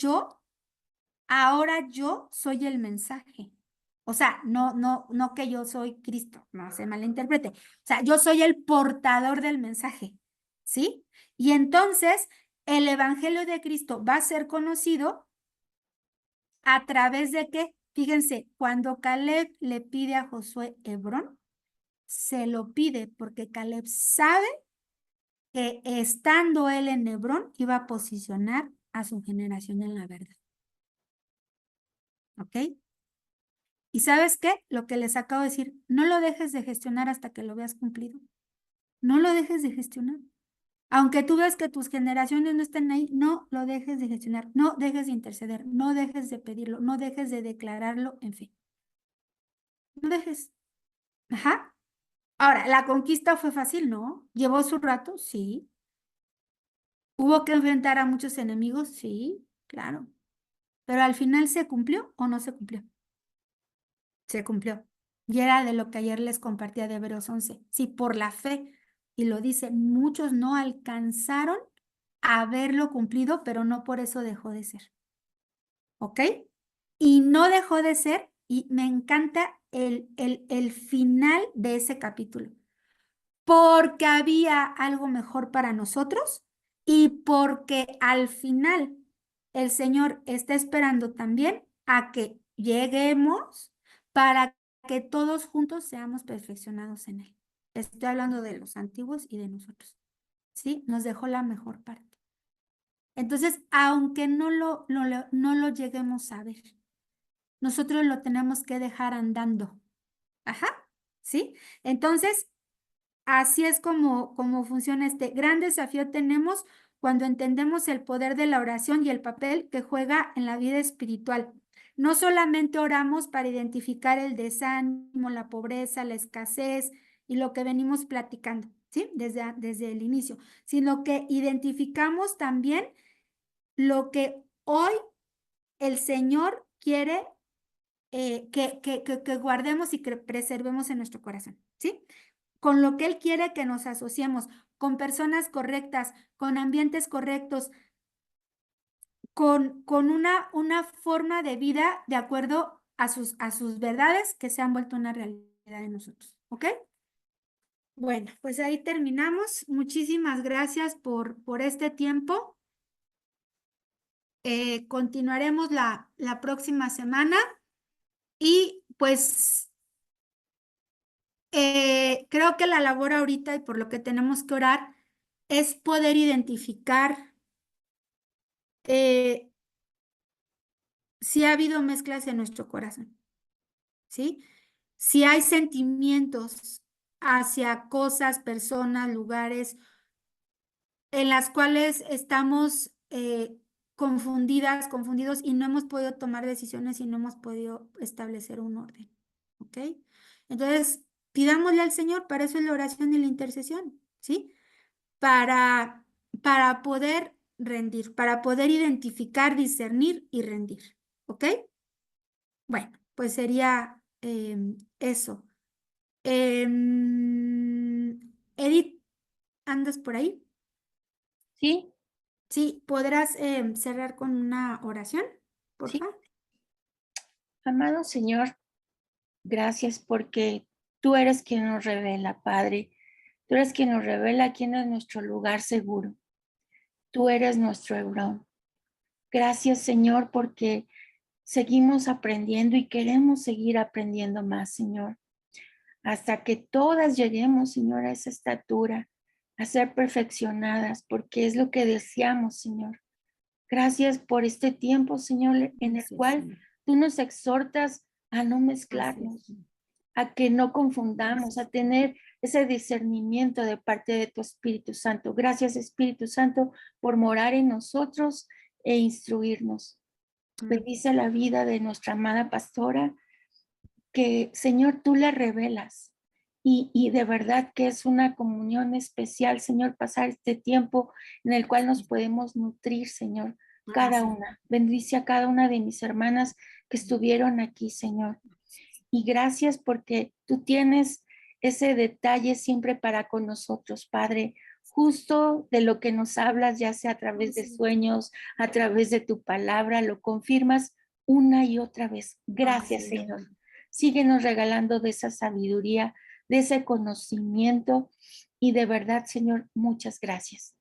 ahora yo soy el mensaje. O sea, no que yo soy Cristo, no se malinterprete. O sea, yo soy el portador del mensaje, ¿sí? Y entonces el evangelio de Cristo va a ser conocido a través de qué. Fíjense, cuando Caleb le pide a Josué Hebrón, se lo pide porque Caleb sabe que estando él en Hebrón iba a posicionar a su generación en la verdad. ¿Ok? ¿Y sabes qué? Lo que les acabo de decir, no lo dejes de gestionar hasta que lo veas cumplido. No lo dejes de gestionar. Aunque tú veas que tus generaciones no estén ahí, no lo dejes de gestionar, no dejes de interceder, no dejes de pedirlo, no dejes de declararlo, en fin. No dejes. Ajá. Ahora, ¿la conquista fue fácil? No. ¿Llevó su rato? Sí. ¿Hubo que enfrentar a muchos enemigos? Sí, claro. Pero al final, ¿se cumplió o no se cumplió? Se cumplió. Y era de lo que ayer les compartía de Hebreos 11. Sí, por la fe. Y lo dice, muchos no alcanzaron a verlo cumplido, pero no por eso dejó de ser. ¿Ok? Y no dejó de ser, y me encanta el final de ese capítulo, porque había algo mejor para nosotros y porque al final el Señor está esperando también a que lleguemos para que todos juntos seamos perfeccionados en Él. Estoy hablando de los antiguos y de nosotros. ¿Sí? Nos dejó la mejor parte. Entonces, aunque no lo lleguemos a ver, nosotros lo tenemos que dejar andando. Ajá, ¿sí? Entonces, así es como funciona este gran desafío tenemos cuando entendemos el poder de la oración y el papel que juega en la vida espiritual. No solamente oramos para identificar el desánimo, la pobreza, la escasez y lo que venimos platicando, ¿sí? Desde el inicio, sino que identificamos también lo que hoy el Señor quiere que guardemos y que preservemos en nuestro corazón, ¿sí? Con lo que Él quiere que nos asociemos, con personas correctas, con ambientes correctos, con una forma de vida de acuerdo a sus verdades que se han vuelto una realidad en nosotros, ¿ok? Bueno, pues ahí terminamos. Muchísimas gracias por este tiempo. Continuaremos la próxima semana y pues creo que la labor ahorita y por lo que tenemos que orar es poder identificar si ha habido mezclas en nuestro corazón, ¿sí? Si hay sentimientos hacia cosas, personas, lugares en las cuales estamos confundidos y no hemos podido tomar decisiones y no hemos podido establecer un orden, ¿ok? Entonces, pidámosle al Señor, para eso es la oración y la intercesión, ¿sí? Para poder rendir, para poder identificar, discernir y rendir, ¿ok? Bueno, pues sería eso. Edith, ¿andas por ahí? Sí, Sí, ¿podrás cerrar con una oración, por sí. favor? Amado Señor, gracias porque tú eres quien nos revela, Padre. Tú eres quien nos revela quién es nuestro lugar seguro. Tú eres nuestro Hebrón. Gracias, Señor, porque seguimos aprendiendo y queremos seguir aprendiendo más, Señor, hasta que todas lleguemos, Señor, a esa estatura, a ser perfeccionadas, porque es lo que deseamos, Señor. Gracias por este tiempo, Señor, en el Gracias, cual Señor. tú nos exhortas a no Gracias, mezclarnos, Señor. a que no confundamos, Gracias. a tener ese discernimiento de parte de tu Espíritu Santo. Gracias, Espíritu Santo, por morar en nosotros e instruirnos. Bendice la vida de nuestra amada pastora, que, Señor, tú le revelas. Y de verdad que es una comunión especial, Señor, pasar este tiempo en el cual nos podemos nutrir, Señor, cada una. Bendice a cada una de mis hermanas que estuvieron aquí, Señor. Y gracias porque tú tienes ese detalle siempre para con nosotros, Padre, justo de lo que nos hablas, ya sea a través de sueños, a través de tu palabra, lo confirmas una y otra vez. Gracias, Señor. Síguenos regalando de esa sabiduría, de ese conocimiento y de verdad, Señor, muchas gracias.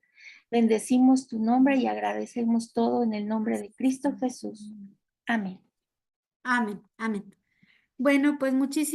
Bendecimos tu nombre y agradecemos todo en el nombre de Cristo Jesús. Amén. Amén, amén. Bueno, pues muchísimas